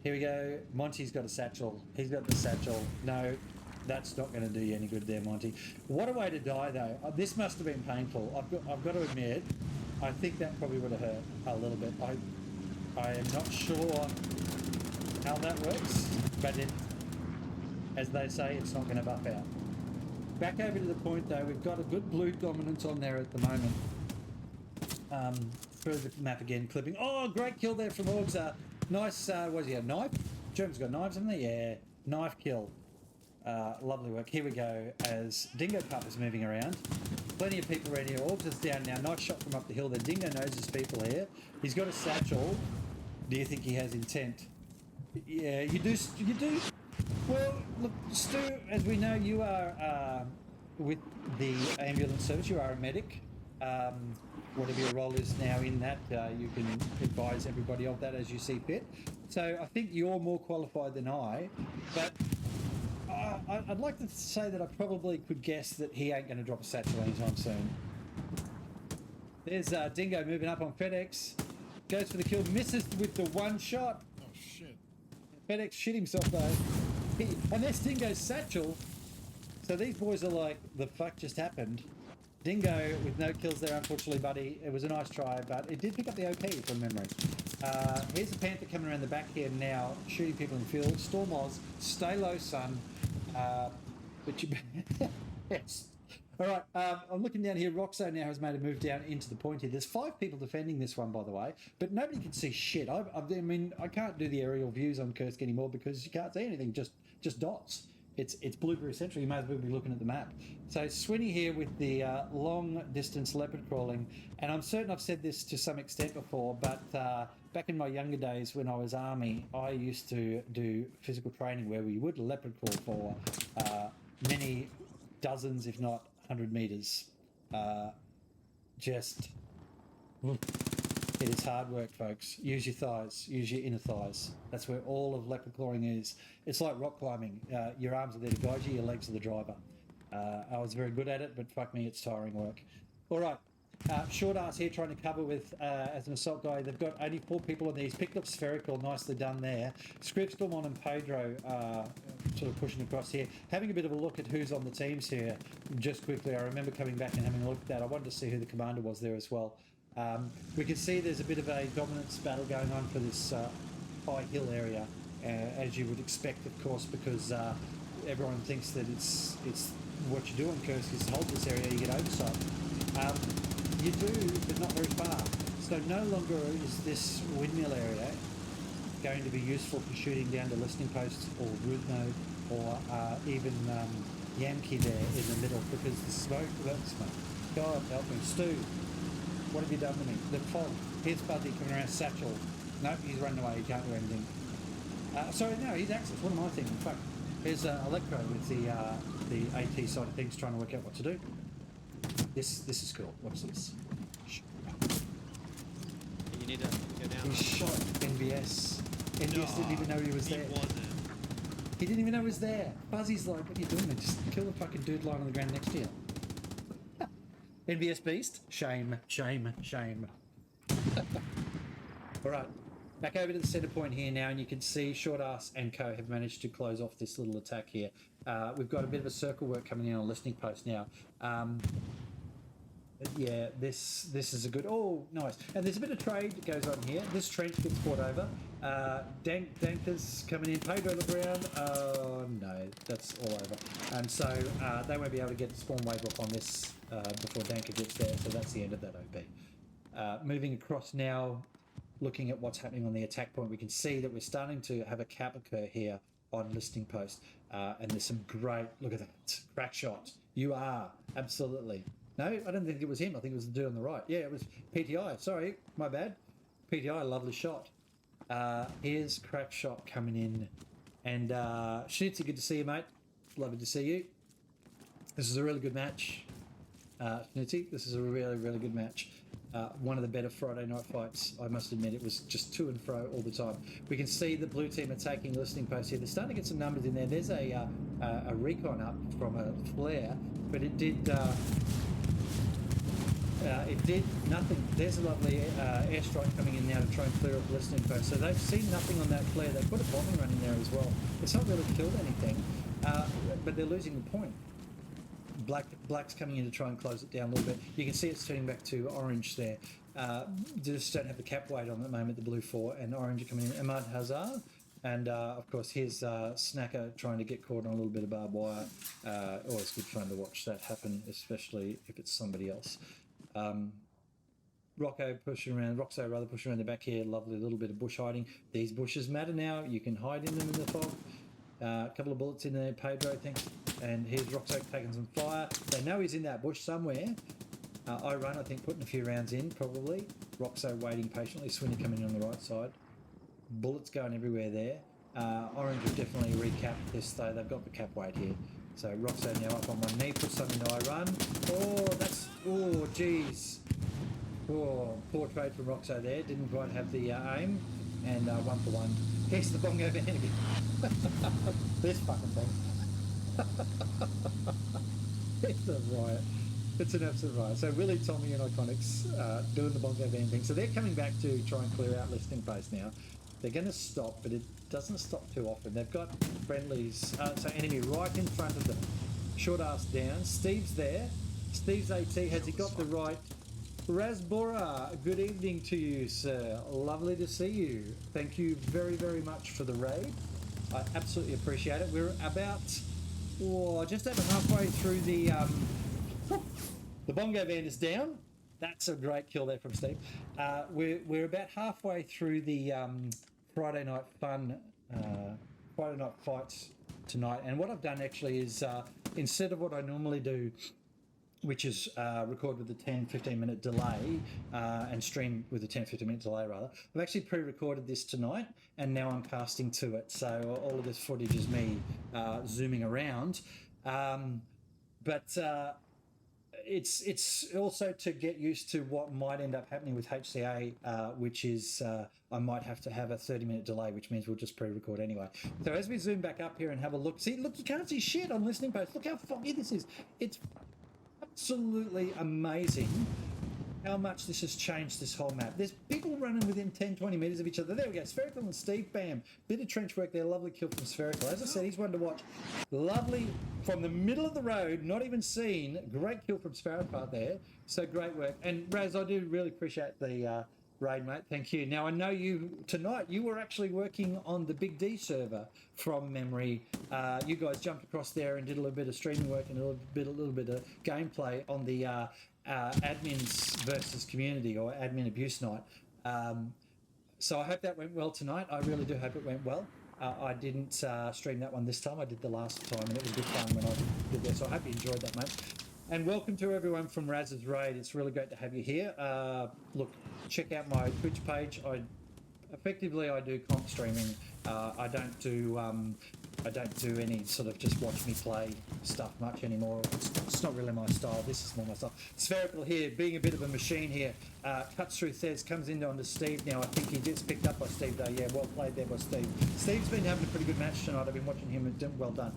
Here we go. Monty's got a satchel. He's got the satchel. No, that's not going to do you any good there, Monty. What a way to die, though. This must have been painful. I've got to admit, I think that probably would have hurt a little bit. I am not sure how that works, but it, as they say, it's not going to buff out. Back over to the point, though, we've got a good blue dominance on there at the moment. Through the map again, clipping. Oh, great kill there from Orgs. Nice, was he a knife? Germans got knives, haven't they? Yeah, knife kill. Lovely work. Here we go as Dingo Pup is moving around. Plenty of people around here. Orgs is down now. Nice shot from up the hill there. Dingo knows his people here. He's got a satchel. Do you think he has intent? Yeah, you do. You do. Well, look, Stu, as we know, you are with the ambulance service. You are a medic. Whatever your role is now in that, you can advise everybody of that as you see fit. So I think you're more qualified than I, but I'd like to say that I probably could guess that he ain't going to drop a satchel anytime soon. There's Dingo moving up on FedEx. Goes for the kill, misses with the one shot. Oh shit. FedEx shit himself though. And there's Dingo's satchel. So these boys are like, the fuck just happened? Dingo with no kills there, unfortunately, buddy. It was a nice try, but it did pick up the OP from memory. Here's the Panther coming around the back here now, shooting people in the field. Storm Oz, stay low, son. But you... yes. All right, I'm looking down here. Roxo now has made a move down into the point here. There's 5 people defending this one, by the way, but nobody can see shit. I mean, I can't do the aerial views on Kursk anymore because you can't see anything, just dots. It's Blueberry Central. You may as well be looking at the map. So Swinny here with the long distance leopard crawling, and I'm certain I've said this to some extent before, but back in my younger days when I was army, I used to do physical training where we would leopard crawl for many dozens, if not 100 meters. Here It is hard work, folks. Use your thighs. Use your inner thighs. That's where all of leopard clawing is. It's like rock climbing. Your arms are there to guide you. Your legs are the driver. I was very good at it, but fuck me, it's tiring work. All right. Short ass here trying to cover with as an assault guy. They've got only 4 people on these. Picked up spherical, nicely done there. Scripps, Stormon and Pedro sort of pushing across here. Having a bit of a look at who's on the teams here just quickly. I remember coming back and having a look at that. I wanted to see who the commander was there as well. We can see there's a bit of a dominance battle going on for this high hill area, as you would expect, of course, because everyone thinks that it's what you do in Kursk is hold this area, you get oversight. You do, but not very far. So no longer is this windmill area going to be useful for shooting down to listening posts or Rudno or even Yamki there in the middle, because the smoke, God help me, Stu, what have you done to me? The fog. Here's Fuzzy coming around, Satchel. Nope, he's running away, he can't do anything. Sorry, no, he's Axis, what am I thinking? Fuck. Here's Electro with the AT side of things, trying to work out what to do. This is cool. What's this? You need to go down. He shot NBS. NBS didn't even know he was there. He wasn't. He didn't even know he was there. Fuzzy's like, what are you doing, man? Just kill the fucking dude lying on the ground next to you. NBS beast? Shame, shame, shame. Alright, back over to the centre point here now, and you can see Short Ass and Co have managed to close off this little attack here. We've got a bit of a circle work coming in on listening post now. Yeah, this is a good... Oh, nice. And there's a bit of trade that goes on here. This trench gets fought over. Danker's coming in. Pedro look around. Oh, no, that's all over. And so they won't be able to get the spawn wave off on this before Danker gets there, so that's the end of that OP. Moving across now, looking at what's happening on the attack point, we can see that we're starting to have a cap occur here on listening post. And there's some great... Look at that. Crack shot. You are. Absolutely. No, I don't think it was him. I think it was the dude on the right. Yeah, it was PTI. Sorry, my bad. PTI, lovely shot. Here's crack shot coming in. And Schnitzy, good to see you, mate. Lovely to see you. This is a really good match. Schnitzy, this is a really, really good match. One of the better Friday night fights, I must admit. It was just to and fro all the time. We can see the blue team attacking listening posts here. They're starting to get some numbers in there. There's a recon up from a flare, but it did nothing. There's a lovely airstrike coming in now to try and clear up listening posts. So they've seen nothing on that flare. They put a bombing run in there as well. It's not really killed anything, but they're losing the point. Black's coming in to try and close it down a little bit. You can see it's turning back to orange there. Just don't have the cap weight on at the moment, the blue 4, and orange are coming in. Ahmad Hazar, and of course here's Snacker trying to get caught on a little bit of barbed wire. Always good fun to watch that happen, especially if it's somebody else. Roxo pushing around the back here. Lovely little bit of bush hiding. These bushes matter now. You can hide in them in the fog. A couple of bullets in there, Pedro, thanks. And here's Roxo taking some fire. They know he's in that bush somewhere. I run, I think, putting a few rounds in, probably. Roxo waiting patiently. Swinny coming in on the right side. Bullets going everywhere there. Orange have definitely recapped this, though. They've got the cap weight here. So Roxo now up on one knee, puts something to I run. Oh, that's... Oh, jeez. Oh, poor trade from Roxo there. Didn't quite have the aim. And 1 for 1. Here's the bongo van again. This fucking thing. It's a riot. It's an absolute riot. So Willie, Tommy and Iconics doing the bongo van thing. So they're coming back to try and clear out listening post now. They're going to stop, but it doesn't stop too often. They've got friendlies, so enemy right in front of them. Short ass down. Steve's there. Steve's AT, has he got the right? Rasbora, good evening to you, sir. Lovely to see you. Thank you very, very much for the raid. I absolutely appreciate it. We're about, just over halfway through the bongo van is down. That's a great kill there from Steve. We're about halfway through the Friday night fun, Friday night fights tonight. And what I've done actually is, instead of what I normally do, which is record with a 10-15 minute delay and stream with a 10-15 minute delay rather. I've actually pre-recorded this tonight and now I'm casting to it. So all of this footage is me zooming around. But it's also to get used to what might end up happening with HCA, which is I might have to have a 30-minute delay, which means we'll just pre-record anyway. So as we zoom back up here and have a look, look, you can't see shit on listening post. Look how foggy this is. It's absolutely amazing how much this has changed this whole map. There's people running within 10, 20 metres of each other. There we go. Spherical and Steve, bam. Bit of trench work there. Lovely kill from Spherical. As I said, he's one to watch. Lovely from the middle of the road, not even seen. Great kill from Spherical there. So great work. And Raz, I do really appreciate the raid, mate. Thank you. Now, I know tonight you were actually working on the Big D server from memory. You guys jumped across there and did a little bit of streaming work and a little bit of gameplay on the admins versus community, or admin abuse night. So I hope that went well tonight. I really do hope it went well. I didn't stream that one this time. I did the last time, and it was good fun when I did that. So I hope you enjoyed that, mate. And welcome to everyone from Raz's Raid. It's really great to have you here. Look, check out my Twitch page. I do comp streaming. I don't do any sort of just watch me play stuff much anymore. It's not really my style. This is more my style. Spherical here, being a bit of a machine here. Cuts through Thez, comes into onto Steve now. I think he gets picked up by Steve though. Yeah, well played there by Steve. Steve's been having a pretty good match tonight. I've been watching him and well done.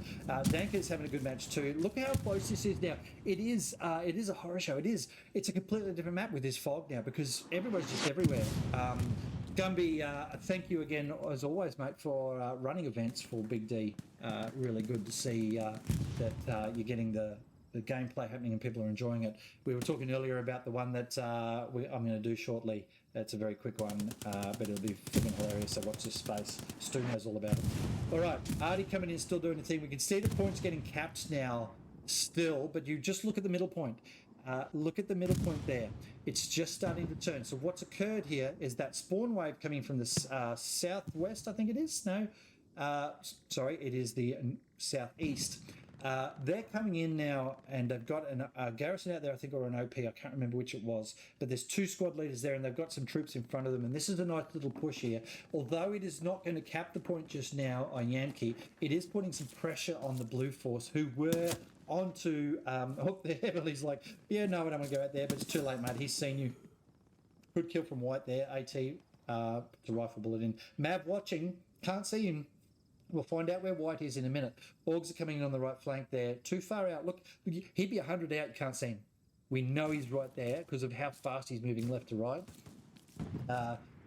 Danker's having a good match too. Look how close this is now. It is a horror show. It's a completely different map with this fog now because everybody's just everywhere. Gumby, thank you again, as always, mate, for running events for Big D. Really good to see that you're getting the gameplay happening and people are enjoying it. We were talking earlier about the one that I'm going to do shortly. It's a very quick one, but it'll be freaking hilarious, so watch this space. Stu knows all about it. All right, Artie coming in, still doing the thing. We can see the points getting capped now still, but you just look at the middle point. Look at the middle point there. It's just starting to turn. So what's occurred here is that spawn wave coming from the southwest, I think it is. No, sorry, it is the southeast. They're coming in now, and they've got a garrison out there, I think, or an OP. I can't remember which it was. But there's two squad leaders there, and they've got some troops in front of them. And this is a nice little push here. Although it is not going to cap the point just now on Yankee, it is putting some pressure on the Blue Force, who were onto hook there. But he's like, yeah, no, I don't want to go out there, but it's too late, mate. He's seen you. Good kill from White there. AT puts a rifle bullet in. Mav watching, can't see him. We'll find out where White is in a minute. Orgs are coming in on the right flank there. Too far out. Look, he'd be 100 out. You can't see him. We know he's right there because of how fast he's moving left to right.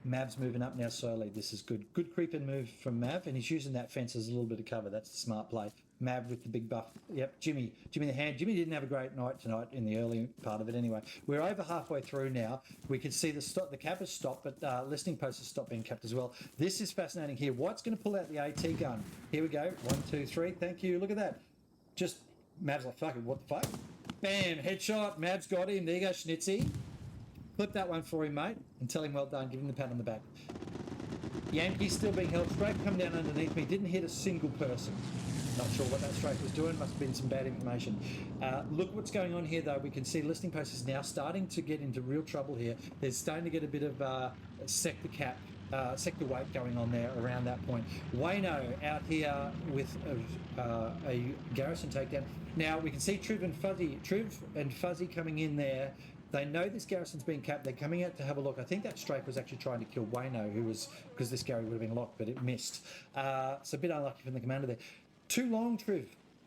Mav's moving up now slowly. This is good. Good creeping move from Mav, and he's using that fence as a little bit of cover. That's the smart play. Mav with the big buff. Yep, Jimmy the hand. Jimmy didn't have a great night tonight in the early part of it anyway. We're over halfway through now. We can see the cap has stopped, but listening posts have stopped being capped as well. This is fascinating here. White's going to pull out the AT gun. Here we go. 1, 2, 3. Thank you. Look at that. Just Mav's like, fuck it, what the fuck? Bam, headshot. Mav's got him. There you go, Schnitzy. Clip that one for him, mate, and tell him well done. Give him the pat on the back. Yankee's still being held. Straight come down underneath me. Didn't hit a single person. Not sure what that strike was doing. Must have been some bad information. Look what's going on here, though. We can see listening post is now starting to get into real trouble here. They're starting to get a bit of sector weight going on there around that point. Wayno out here with a garrison takedown. Now we can see Triv and Fuzzy coming in there. They know this garrison's been capped. They're coming out to have a look. I think that Strafe was actually trying to kill Wayno, because this Gary would have been locked, but it missed. It's a bit unlucky from the commander there. Too long, Triv.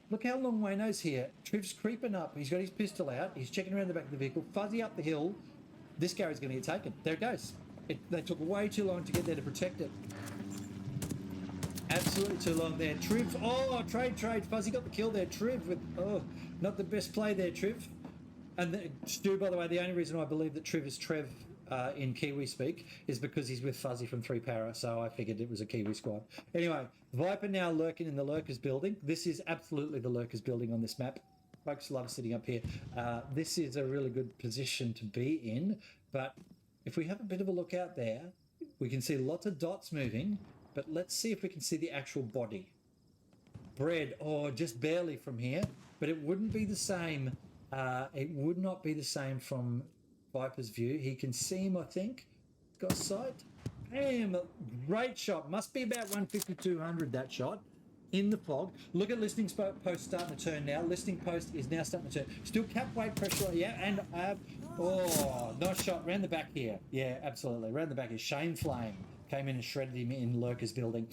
Look how long Wayno's here. Triv's creeping up. He's got his pistol out. He's checking around the back of the vehicle. Fuzzy up the hill. This Gary's going to get taken. There it goes. They took way too long to get there to protect it. Absolutely too long there. Triv. Oh, trade. Fuzzy got the kill there. Triv with, not the best play there, Triv. And Stu, by the way, the only reason I believe that Triv is Trev in Kiwi speak is because he's with Fuzzy from 3 Para, so I figured it was a Kiwi squad. Anyway, Viper now lurking in the Lurkers building. This is absolutely the Lurkers building on this map. Folks love sitting up here. This is a really good position to be in, but if we have a bit of a look out there, we can see lots of dots moving, but let's see if we can see the actual body. Bread, just barely from here, but it wouldn't be the same. It would not be the same from Viper's view. He can see him, I think. Got sight. Bam! Great shot. Must be about 150, 200, that shot. in the fog. Look at listening post starting to turn now. Listening post is now starting to turn. Still cap weight pressure. Yeah, and nice shot. Round the back here. Yeah, absolutely. Round the back is Shane Flame. Came in and shredded him in Lurker's building.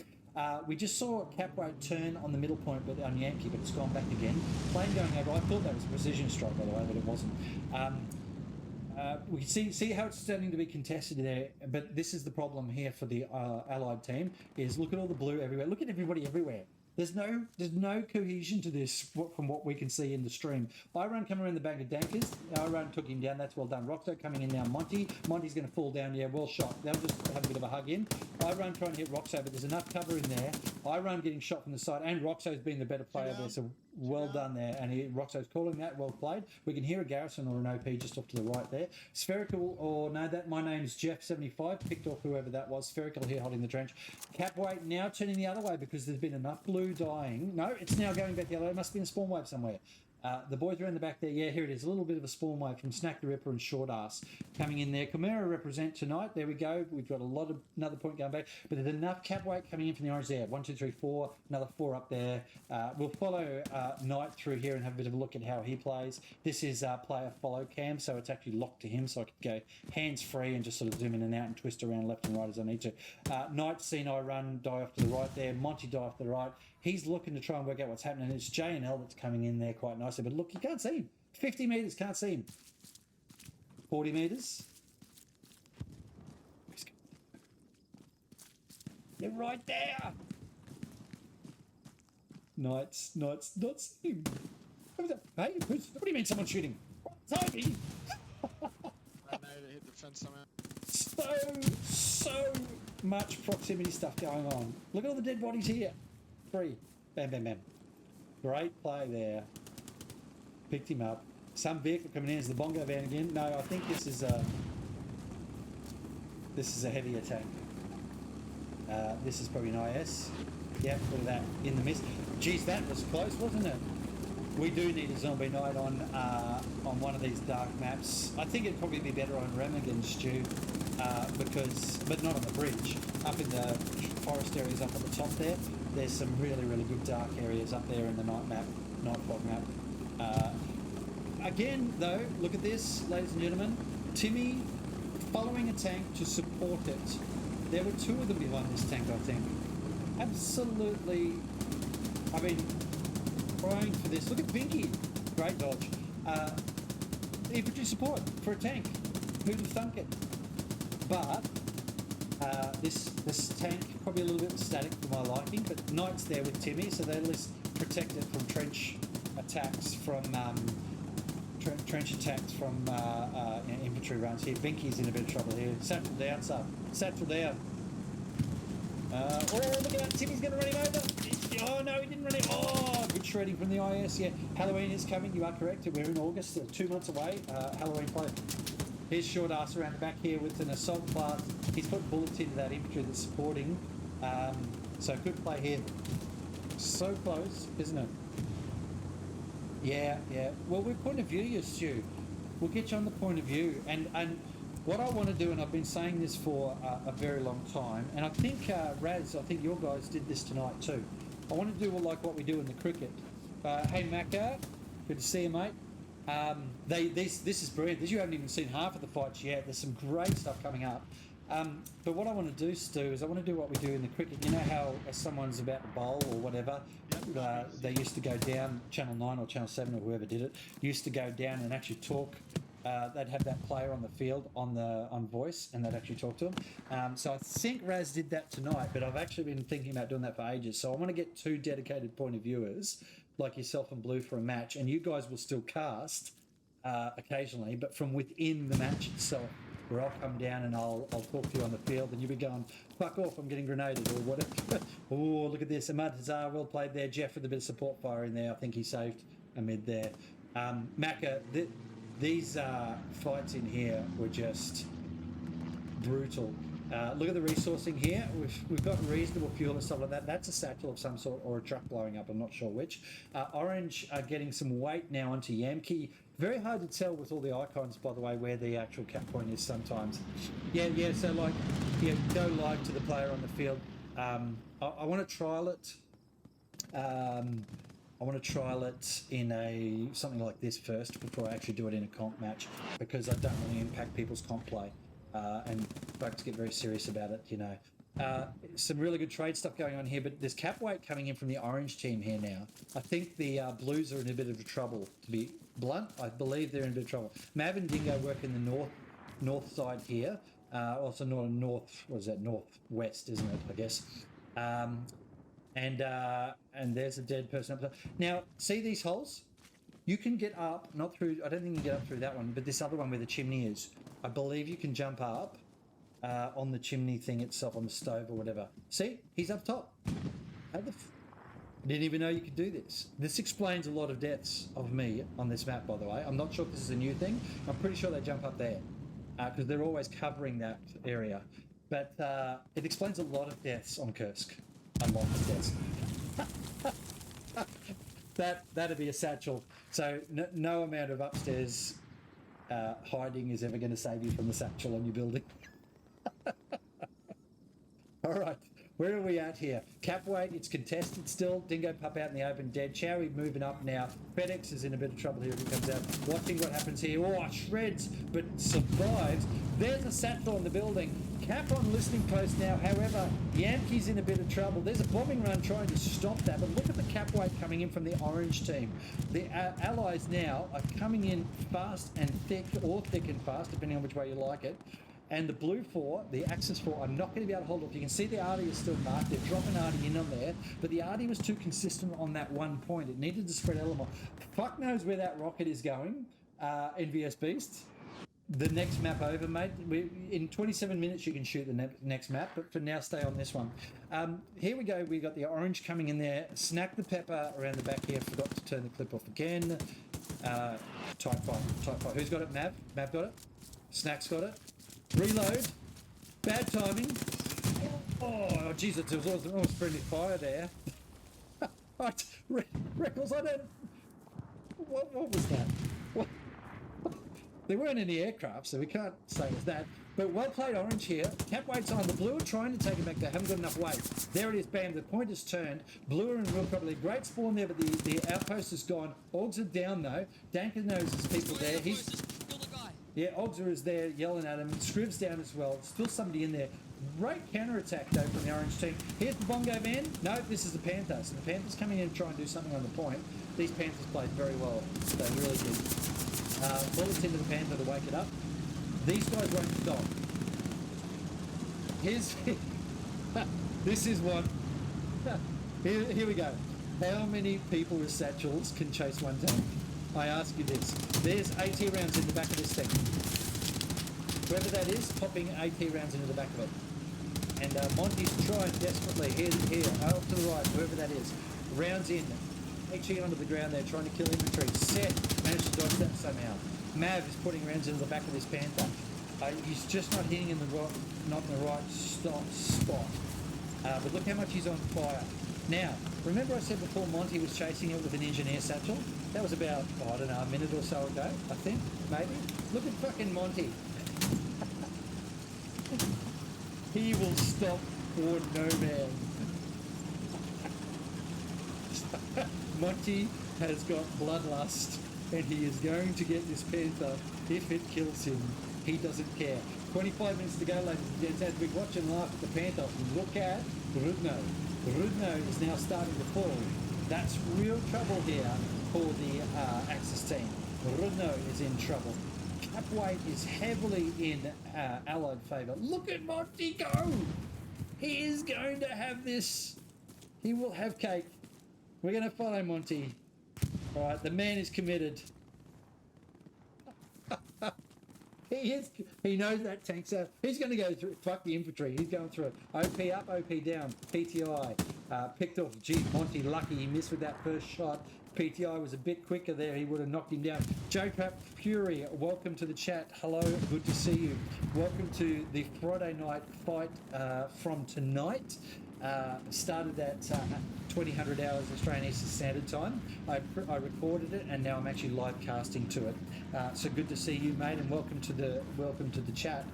We just saw cap weight turn on the middle point on Yankee, but it's gone back again. Plane going over. I thought that was a precision strike, by the way, but it wasn't. We can see how it's starting to be contested there, but this is the problem here for the Allied team, is look at all the blue everywhere. Look at everybody everywhere. There's no cohesion to this from what we can see in the stream. Iran coming around the back of Dankers. Iran took him down. That's well done. Roxo coming in now. Monty's going to fall down. Yeah, well shot. They'll just have a bit of a hug in. Iran trying to hit Roxo, but there's enough cover in there. Iran getting shot from the side, and Roxo's been the better player there, so well done there. And Roxo's calling that. Well played. We can hear a Garrison or an OP just off to the right there. Spherical, or no, that my name's Jeff75. Picked off whoever that was. Spherical here holding the trench. Cap weight now turning the other way because there's been enough blue dying. No, it's now going back the other way. It must be in a spawn wave somewhere. The boys are in the back there. Yeah, here it is. A little bit of a spawn wave from Snack the Ripper and Short Ass coming in there. Chimera represent tonight. There we go. We've got another point going back. But there's enough cap weight coming in from the orange there. 1, 2, 3, 4. Another 4 up there. We'll follow Knight through here and have a bit of a look at how he plays. This is player follow cam, so it's actually locked to him, so I could go hands free and just sort of zoom in and out and twist around left and right as I need to. Knight seen I run, die off to the right there. Monty die off to the right. He's looking to try and work out what's happening. It's J&L that's coming in there quite nicely. But look, you can't see him. 50 metres, can't see him. 40 metres. They're right there. Knight's not seeing him. Hey, what do you mean someone's shooting? Toby! I know they hit the fence somehow. So much proximity stuff going on. Look at all the dead bodies here. 3. Bam, bam, bam. Great play there. Picked him up. Some vehicle coming in. Is the bongo van again? No, I think this is a heavier tank. This is probably an IS. Yeah, look at that in the mist. Geez, that was close, wasn't it? We do need a zombie night on one of these dark maps. I think it'd probably be better on Remagen, Stu, but not on the bridge. Up in the forest areas up at the top there, there's some really, really good dark areas up there in the night fog map. Again, though, look at this, ladies and gentlemen. Timmy following a tank to support it. There were 2 of them behind this tank, I think. Absolutely, I mean, trying for this. Look at Pinky. Great dodge. Infantry support for a tank. Who'd have thunk it? But this tank, probably a little bit static for my liking, but Knight's there with Timmy, so they at least protect it from trench attacks from infantry runs here. Binky's in a bit of trouble here. Satchel down, sub. Satchel down. Look at that. Timmy's going to run him over. Oh, no, he didn't run him. Oh, good shredding from the IS. Yeah, Halloween is coming. You are correct. We're in August, 2 months away. Halloween play. Here's Short Ass around the back here with an assault class. He's put bullets into that infantry that's supporting. So good play here. So close, isn't it? Yeah. Well, we're point of view, you Stu. We'll get you on the point of view. And what I want to do, and I've been saying this for a very long time, and I think, Raz, I think your guys did this tonight too. I want to do like what we do in the cricket. Hey, Macca, good to see you, mate. This is brilliant. You haven't even seen half of the fights yet. There's some great stuff coming up. But what I want to do, Stu, is I want to do what we do in the cricket. You know how if someone's about to bowl or whatever, they used to go down, Channel 9 or Channel 7 or whoever did it, used to go down and actually talk. They'd have that player on the field on voice, and they'd actually talk to him. So I think Raz did that tonight, but I've actually been thinking about doing that for ages. So I want to get 2 dedicated point of viewers, like yourself and Blue, for a match, and you guys will still cast occasionally, but from within the match itself, where I'll come down and I'll talk to you on the field, and you'll be going, fuck off, I'm getting grenaded, or whatever. Oh, look at this. Ahmad Hazar, well played there. Jeff with a bit of support fire in there. I think he saved a mid there. Macca, these fights in here were just brutal. Look at the resourcing here. We've got reasonable fuel and stuff like that. That's a satchel of some sort, or a truck blowing up. I'm not sure which. Orange are getting some weight now onto Yamki. Very hard to tell with all the icons, by the way, where the actual cap point is sometimes. Yeah. So go live to the player on the field. I want to trial it I want to trial it in something like this first before I actually do it in a comp match, because I don't want to impact people's comp play, and folks get very serious about it, you know. Some really good trade stuff going on here, but there's cap weight coming in from the orange team here now. I think the blues are in a bit of trouble, to be blunt. I believe they're in a bit of trouble. Mav and Dingo work in the north side here, also northwest, isn't it, I guess. And there's a dead person up there. Now, see these holes? You can get up, not through, I don't think you can get up through that one, but this other one where the chimney is. I believe you can jump up on the chimney thing itself, on the stove or whatever. See? He's up top. How the didn't even know you could do this. This explains a lot of deaths of me on this map, by the way. I'm not sure if this is a new thing. I'm pretty sure they jump up there because they're always covering that area. But it explains a lot of deaths on Kursk. Unlocked deaths. That'd be a satchel. So no amount of upstairs hiding is ever going to save you from the satchel on your building. All right, where are we at here? Cap weight, it's contested still. Dingo pup out in the open, dead. Chowie moving up now. FedEx is in a bit of trouble here if he comes out. Watching what happens here. Oh, shreds, but survives. There's a satchel on the building. Cap on listening post now. However, Yamke's in a bit of trouble. There's a bombing run trying to stop that, but look at the cap weight coming in from the orange team. The allies now are coming in fast and thick, or thick and fast, depending on which way you like it. And the blue 4, the Axis 4, are not going to be able to hold up. You can see the Arty is still marked. They're dropping Arty in on there, but the Arty was too consistent on that one point. It needed to spread out a little more. Fuck knows where that rocket is going, NVS Beast. The next map over, mate. In 27 minutes you can shoot the next map, but for now stay on this one. Here we go. We got the orange coming in there. Snack the pepper around the back here. Forgot to turn the clip off again. Type 5. Who's got it? Mav? Mav got it? Snack's got it? Reload. Bad timing. Oh, Jesus, there was almost friendly fire there. Right, Reckles, I don't... What was that? What? There weren't any aircraft, so we can't say it was that. But well played, orange here. Cap weight's on. The blue are trying to take it back. They haven't got enough weight. There it is, bam. The point is turned. Blue are in real trouble. Great spawn there, but the outpost is gone. Augs are down, though. Danker knows there's people there. Yeah, Ogzer is there yelling at him. Scriv's down as well. Still somebody in there. Great counterattack, though, from the orange team. Here's the Bongo van. No, this is the Panther. So the Panther's coming in and trying to do something on the point. These Panthers played very well. They really did. Bullets into the Panther to wake it up. These guys won't stop. Here's... this is one. Here we go. How many people with satchels can chase one tank? I ask you this. There's AT rounds in the back of this thing. Whoever that is, popping AT rounds into the back of it. And Monty's trying desperately. Here, off to the right, whoever that is. Rounds in. HE onto the ground there, trying to kill infantry. Seth managed to dodge that somehow. Mav is putting rounds into the back of this Panther. He's just not hitting in the right spot. But look how much he's on fire. Now, remember I said before Monty was chasing it with an engineer satchel? That was about, I don't know, a minute or so ago, I think, maybe. Look at fucking Monty. He will stop for no man. Monty has got bloodlust, and he is going to get this Panther if it kills him. He doesn't care. 25 minutes to go, ladies and gents, as we watch and laugh at the Panther. Look at Rudno. Rudno is now starting to fall. That's real trouble here for the Axis team. Rudno is in trouble. Cap weight is heavily in Allied favour. Look at Monty go! He is going to have this. He will have cake. We're going to follow Monty. All right, the man is committed. He knows that tank's out. He's going to go through. Fuck the infantry. He's going through it. OP up, OP down. PTI picked off. Gee, Monty lucky he missed with that first shot. PTI was a bit quicker there. He would have knocked him down. JPAP Fury, welcome to the chat. Hello, good to see you. Welcome to the Friday night fight from tonight. Started at 2000 hours Australian Eastern Standard Time. I recorded it and now I'm actually live casting to it. So good to see you, mate, and welcome to the chat.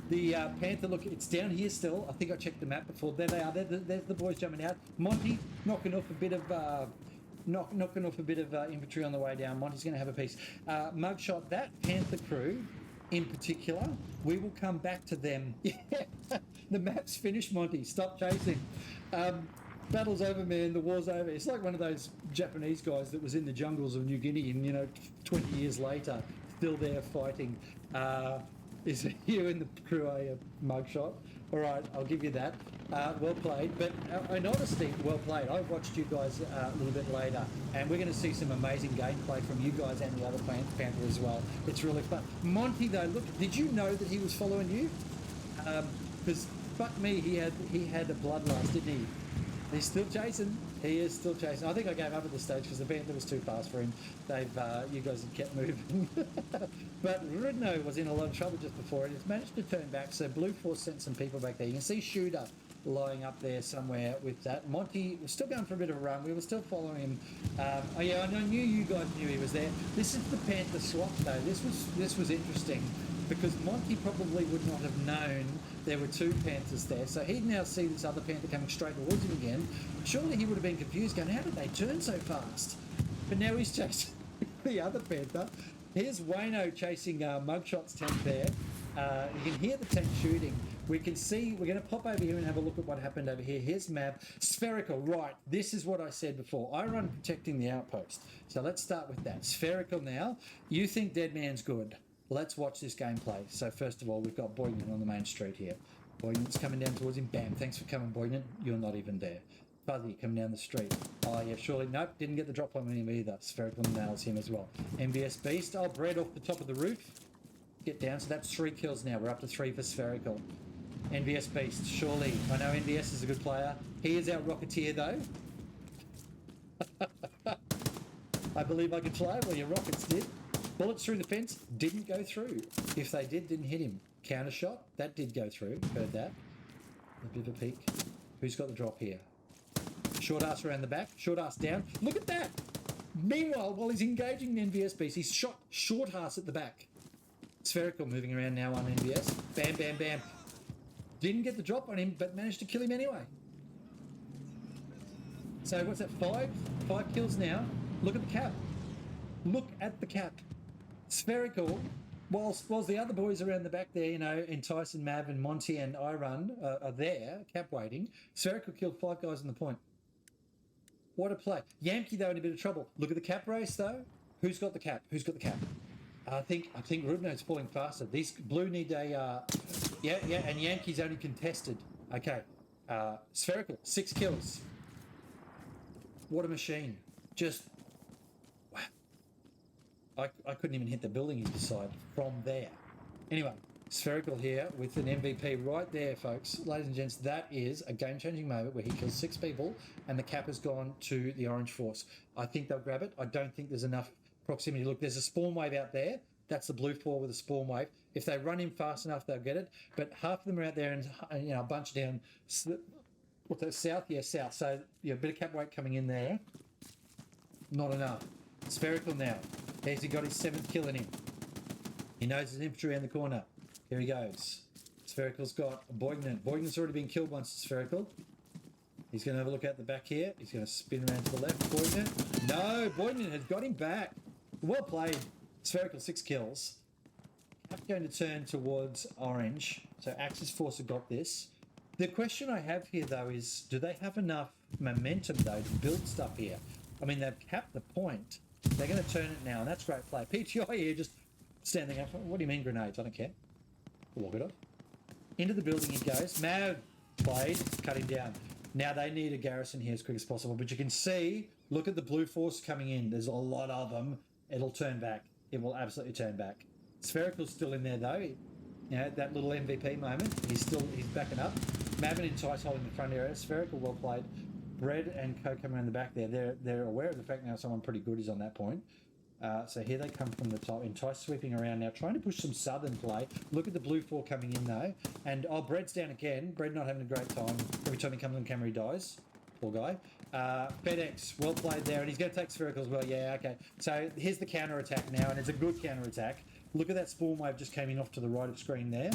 The Panther, look, it's down here still. I think I checked the map before. There they are. There's the boys jumping out. Monty knocking off a bit of infantry on the way down. Monty's going to have a piece. Mugshot, that Panther crew in particular, we will come back to them. Yeah, the map's finished, Monty. Stop chasing. Battle's over, man. The war's over. It's like one of those Japanese guys that was in the jungles of New Guinea and, 20 years later, still there fighting. Is you and the crew a mugshot? All right, I'll give you that. Well played. But in honesty, well played. I've watched you guys a little bit later, and we're going to see some amazing gameplay from you guys and the other Panther as well. It's really fun. Monty, though, look, did you know that he was following you? Because fuck me, he had a bloodlust, didn't he? He's still chasing. He is still chasing. I think I gave up at this stage because the Panther was too fast for him. You guys have kept moving. But Rudno was in a lot of trouble just before, and he's managed to turn back. So Blue Force sent some people back there. You can see Shooter lying up there somewhere with that. Monty was still going for a bit of a run. We were still following him. Oh yeah, I knew you guys knew he was there. This is the Panther swap though. This was interesting because Monty probably would not have known there were two Panthers there. So he'd now see this other Panther coming straight towards him again. Surely he would have been confused going, how did they turn so fast? But now he's chasing the other Panther. Here's Wayno chasing Mugshot's tank there. You can hear the tank shooting. We can see, we're going to pop over here and have a look at what happened over here. Here's Mab. Spherical, right. This is what I said before. I run protecting the outpost. So let's start with that. Spherical now. You think Dead Man's good. Let's watch this gameplay. So first of all, we've got Boynan on the main street here. Boynan's coming down towards him. Bam. Thanks for coming, Boynan. You're not even there. Fuzzy coming down the street. Oh, yeah, surely. Nope, didn't get the drop on him either. Spherical nails him as well. MBS Beast. Oh, Bread off the top of the roof. Get down. So that's 3 kills now. We're up to 3 for Spherical. NVS Beast, surely. I know NVS is a good player. He is our Rocketeer, though. I believe I can fly. Well, your rockets did. Bullets through the fence didn't go through. If they didn't hit him. Counter shot, that did go through. Heard that. A bit of a peek. Who's got the drop here? Short ass around the back. Short ass down. Look at that. Meanwhile, while he's engaging the NVS Beast, he's shot short ass at the back. Spherical moving around now on NVS. Bam, bam, bam. Didn't get the drop on him, but managed to kill him anyway. So what's that, 5 kills now. Look at the cap. Look at the cap. Spherical, whilst the other boys around the back there, Entice and Mav and Monty and Irun are there, cap waiting. Spherical killed 5 guys on the point. What a play. Yankee, though, in a bit of trouble. Look at the cap race, though. Who's got the cap? Who's got the cap? I think Rubno's falling faster. These blue need a... Yeah, and Yankee's only contested. Okay. Spherical, 6 kills. What a machine. Just... Wow. I couldn't even hit the building either side from there. Anyway, Spherical here with an MVP right there, folks. Ladies and gents, that is a game-changing moment where he kills 6 people and the cap has gone to the Orange Force. I think they'll grab it. I don't think there's enough proximity. Look, there's a spawn wave out there. That's the blue 4 with a spawn wave. If they run in fast enough, they'll get it. But half of them are out there and a bunch down. What's that, south? Yeah, south. So, a bit of cap weight coming in there. Not enough. Spherical now. There's he got his 7th kill in him. He knows there's infantry around the corner. Here he goes. Spherical's got Boynan. Boynan's already been killed once, Spherical. He's going to have a look out the back here. He's going to spin around to the left. Boynan. No, Boynan has got him back. Well played. Spherical, 6 kills. I'm going to turn towards Orange. So Axis Force have got this. The question I have here, though, is do they have enough momentum, though, to build stuff here? I mean, they've capped the point. They're going to turn it now, and that's great play. PTI here just standing up. What do you mean grenades? I don't care. Walk it off. Into the building he goes. Mav played. Cut him down. Now they need a garrison here as quick as possible. But you can see, look at the blue force coming in. There's a lot of them. It'll turn back. It will absolutely turn back. Spherical's still in there though. That little MVP moment. He's backing up. Mav and Entice holding the front area. Spherical, well played. Bread and Co coming around the back there. They're aware of the fact now someone pretty good is on that point. So here they come from the top. Entice sweeping around now, trying to push some southern play. Look at the blue 4 coming in though. And Bread's down again. Bread not having a great time. Every time he comes on camera he dies. Poor guy. FedEx, well played there. And he's going to take Spherical as well. Yeah, okay. So here's the counter attack now, and it's a good counter attack. Look at that spawn wave just came in off to the right of screen there.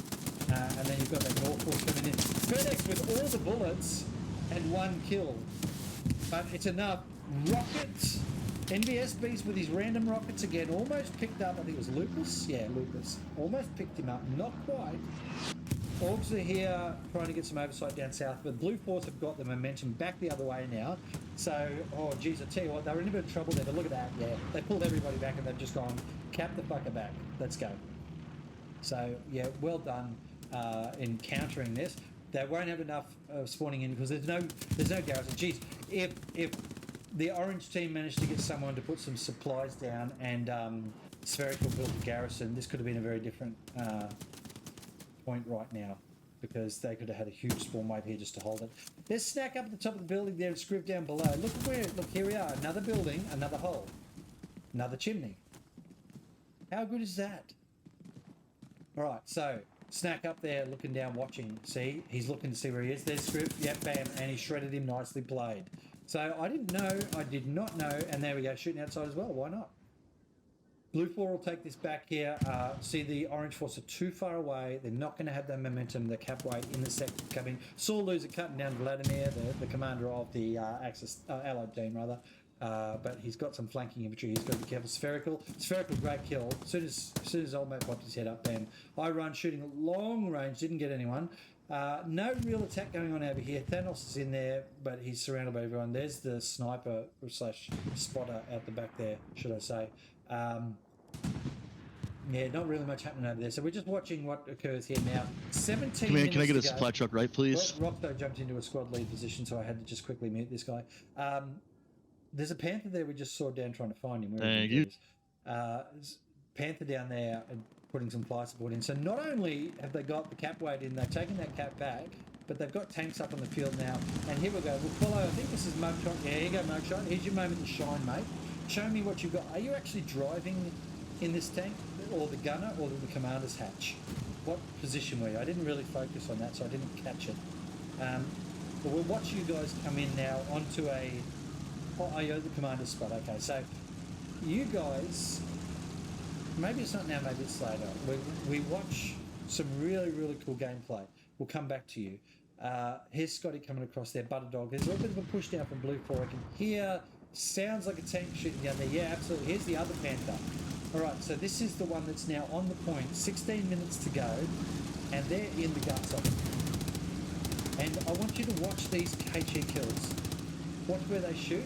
And then you've got that North Force coming in. FedEx with all the bullets and 1 kill. But it's enough. Rockets. NVSB's with his random rockets again. Almost picked up, I think it was Lucas. Yeah, Lucas. Almost picked him up. Not quite. Orgs are here trying to get some oversight down south, but Blue Force have got the momentum back the other way now. So, oh geez, I tell you what, they were in a bit of trouble there, but look at that, yeah. They pulled everybody back and they've just gone, cap the fucker back. Let's go. So, yeah, well done in countering this. They won't have enough spawning in because there's no garrison. Geez, if the orange team managed to get someone to put some supplies down and Spherical built a garrison, this could have been a very different point right now, because they could have had a huge spawn wave here just to hold it. There's Snack up at the top of the building there and Scriv down below. Look at where, look, here we are. Another building, another hole, another chimney. How good is that? All right, so Snack up there looking down, watching. See, he's looking to see where he is. There's Scriv, yep, bam, and he shredded him, nicely played. So I didn't know, I did not know, and there we go, shooting outside as well, why not? Blue 4 will take this back here. See, the Orange Force are too far away. They're not going to have that momentum. The cap weight in the sector coming. Saw loser cutting down Vladimir, the commander of the Axis Allied team, rather. But he's got some flanking infantry. He's got to be careful. Spherical, great kill. As soon as old mate popped his head up, bam. I run shooting at long range. Didn't get anyone. No real attack going on over here. Thanos is in there, but he's surrounded by everyone. There's the sniper / spotter out the back there, should I say. Yeah, not really much happening over there. So we're just watching what occurs here now. 17 minutes Can I get a to go. supply truck right, please? Rockto jumped into a squad lead position, so I had to just quickly mute this guy. There's a Panther there we just saw down trying to find him. Thank you. Panther down there and putting some fire support in. So not only have they got the cap weight in, they've taken that cap back, but they've got tanks up on the field now. And here we go. We'll follow. I think this is Mugshot. Yeah, here you go, Mugshot. Here's your moment to shine, mate. Show me what you've got. Are you actually driving in this tank, or the gunner, or the commander's hatch? What position were you? I didn't really focus on that, so I didn't catch it. But we'll watch you guys come in now onto a... Oh, you're the commander's spot. Okay, so you guys... Maybe it's not now, maybe it's later. We watch some really, really cool gameplay. We'll come back to you. Here's Scotty coming across there, Butterdog. There's a little bit of a push down from Blue 4. I can hear... Sounds like a tank shooting down there. Yeah, absolutely. Here's the other Panther. All right, so this is the one that's now on the point. 16 minutes to go, and they're in the guts of it. And I want you to watch these HE kills. Watch where they shoot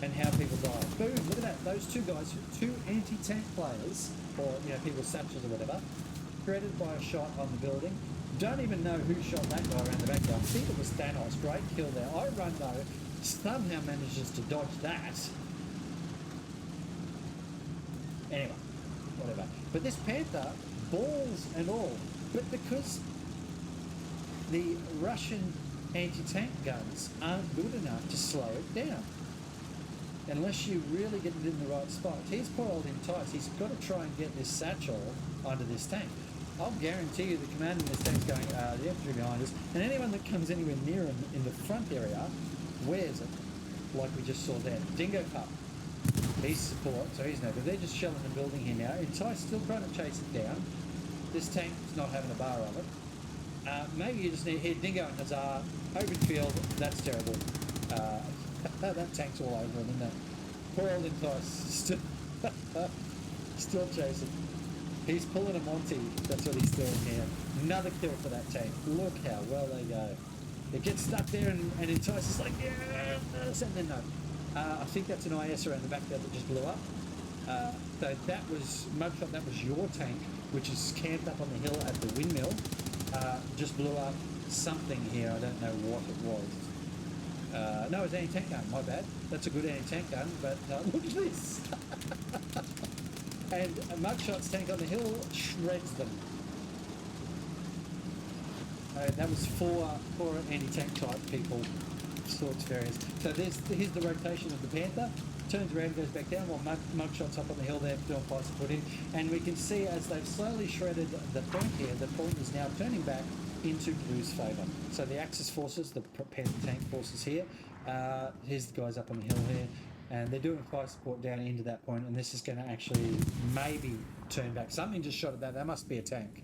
and how people die. Boom, look at that. Those two guys, two anti-tank players, or people with satchels or whatever, shredded by a shot on the building. Don't even know who shot that guy around the back there. I think it was Thanos. Great kill there. I run though. Somehow manages to dodge that. Anyway, whatever. But this Panther, balls and all, but because the Russian anti-tank guns aren't good enough to slow it down, unless you really get it in the right spot. He's poor old Entice. He's got to try and get this satchel onto this tank. I'll guarantee you the commander in this tank's going, the infantry behind us, and anyone that comes anywhere near him in the front area wears it, like we just saw there. Dingo Pup, he's support, so he's no good. They're just shelling the building here now. Entice still trying to chase it down. This tank's not having a bar of it. Maybe you just need here, Dingo and Hazard, open field, that's terrible. That tank's all over him, isn't it? Poor old Entice, still chasing. He's pulling a Monty, that's what he's doing here. Another kill for that tank. Look how well they go. It gets stuck there and Entice is like, yes, and then no. I think that's an IS around the back there that just blew up. So that was, Mugshot, that was your tank, which is camped up on the hill at the windmill. Just blew up something here, I don't know what it was. No, it was an anti-tank gun, my bad. That's a good anti-tank gun, but look at this. And Mugshot's tank on the hill shreds them. That was four anti-tank type people, sorts various. So here's the rotation of the Panther. Turns around, goes back down while Mugshot's up on the hill there, doing fire support in. And we can see as they've slowly shredded the point here, the point is now turning back into Blue's favour. So the Axis forces, the Panther tank forces here, here's the guys up on the hill here, and they're doing fire support down into that point, and this is going to actually maybe turn back. Something just shot at that. That must be a tank.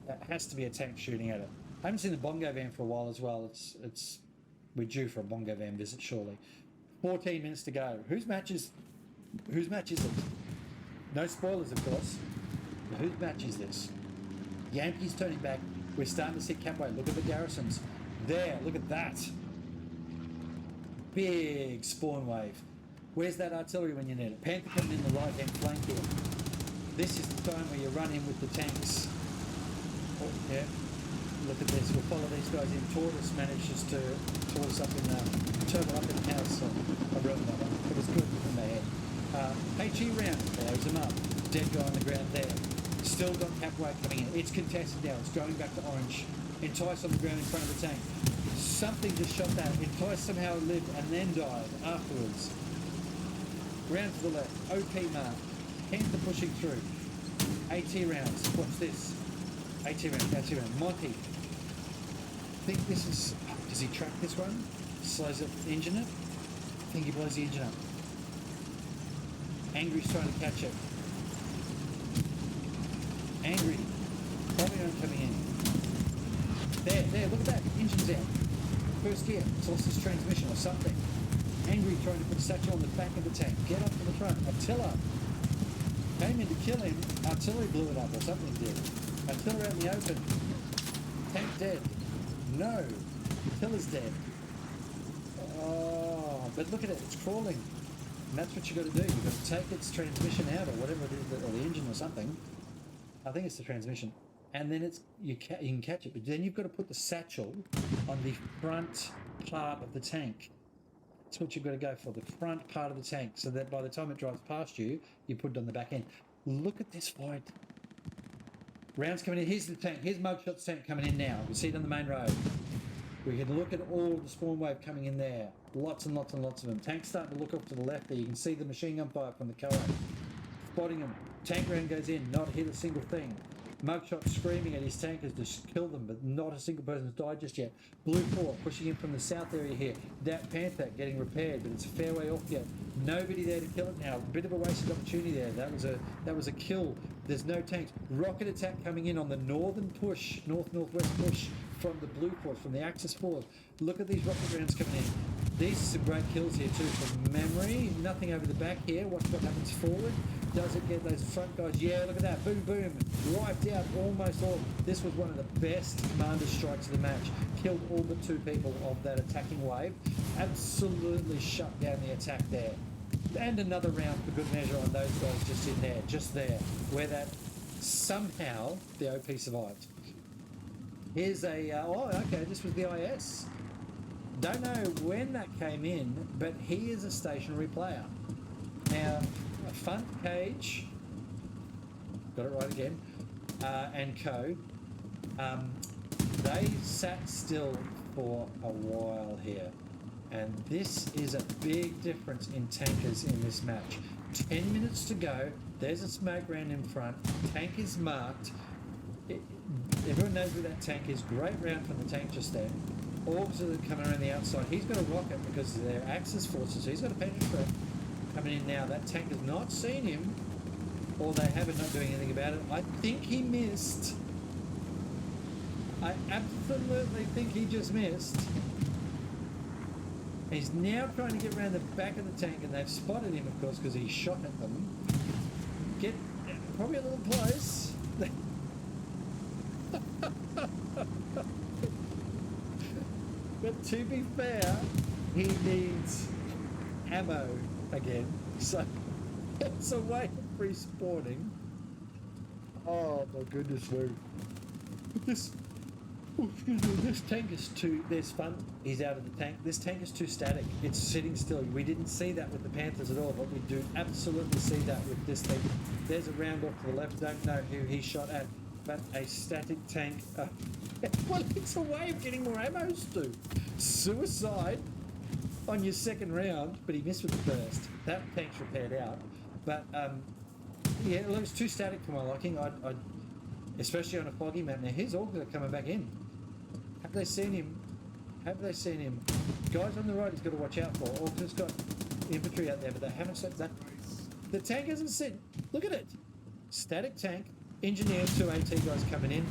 That has to be a tank shooting at it. I haven't seen the bongo van for a while as well. We're due for a bongo van visit surely. 14 minutes to go. Whose match is it? No spoilers, of course. But whose match is this? Yankees turning back. We're starting to see Capway. Look at the garrisons. There, look at that. Big spawn wave. Where's that artillery when you need it? Panther coming in the right-hand flank here. This is the time where you run in with the tanks. Oh, yeah. Look at this. We'll follow these guys in. Tortoise manages to Tortoise up in turtle up in the house. So I've written that one. It was good in my head. HE round. Blows him up. Dead guy on the ground there. Still got Capway coming in. It's contested now. It's going back to orange. Entice on the ground in front of the tank. Something just shot that. Entice somehow lived and then died afterwards. Round to the left. OP mark. Panther pushing through. AT rounds. Watch this. AT round. Monty. I think this is... Does he track this one? Slows the engine up? I think he blows the engine up. Angry's trying to catch it. Angry. Probably not coming in. There, look at that. Engine's out. First gear. It's lost his transmission or something. Angry trying to put a statue on the back of the tank. Get up to the front. Attila came in to kill him. Artillery blew it up or something did. Attila out in the open. Tank dead. No. Attila's dead. Oh, but look at it. It's crawling. And that's what you've got to do. You've got to take its transmission out or whatever it is, or the engine or something. I think it's the transmission. And then you can catch it. But then you've got to put the satchel on the front part of the tank. That's what you've got to go for, the front part of the tank, so that by the time it drives past you, you put it on the back end. Look at this fight. Rounds coming in. Here's the tank. Here's Mugshot's tank coming in now. You see it on the main road. We can look at all the spawn wave coming in there. Lots and lots and lots of them. Tank's starting to look off to the left there. You can see the machine gun fire from the co-op. Spotting them. Tank round goes in. Not hit a single thing. Mugshot screaming at his tankers to kill them, but not a single person's died just yet. Blue 4 pushing in from the south area here. That Panther getting repaired, but it's a fair way off yet. Nobody there to kill it now. A bit of a wasted opportunity there. That was a kill. There's no tanks. Rocket attack coming in on the northern push, northwest push from the Blue Force, from the Axis Force. Look at these rocket rounds coming in. These are some great kills here too from memory. Nothing over the back here. Watch what happens forward. Does it get those front guys? Yeah, look at that. Boom, boom. Wiped out almost all. This was one of the best commander strikes of the match. Killed all but 2 people of that attacking wave. Absolutely shut down the attack there. And another round for good measure on those guys just there, where that somehow the OP survived. Here's a, oh, okay, this was the IS. Don't know when that came in, but he is a stationary player. Now, Fun Cage, got it right again, and co. They sat still for a while here, and this is a big difference in tankers in this match. 10 minutes to go. There's a smoke round in front. Tank is marked. Everyone knows where that tank is. Great round from the tank just then. Orgs are coming around the outside. He's got a rocket because they're Axis forces, so he's got a penetrator coming in now. That tank has not seen him, or they haven't, not doing anything about it. I think he missed. I absolutely think he just missed. He's now trying to get around the back of the tank, and they've spotted him, of course, because he shot at them. Get probably a little close. But to be fair, he needs ammo again, so it's a way of respawning. Oh my goodness me. This tank is too, there's fun, he's out of the tank. This tank is too static, it's sitting still. We didn't see that with the Panthers at all, but we do absolutely see that with this thing. There's a round off to the left, don't know who he shot at, but a static tank. Well, it's a way of getting more ammo, Stu. Suicide on your second round, but he missed with the first. That tank's repaired out, but yeah, it was too static for my liking. I'd especially on a foggy map. Now here's Orca coming back in. Have they seen him? Have they seen him? Guys on the right he's got to watch out for. Orca's got infantry out there, but they haven't set that. The tank hasn't set. Look at it. Static tank. Engineer, 2 AT guys coming in.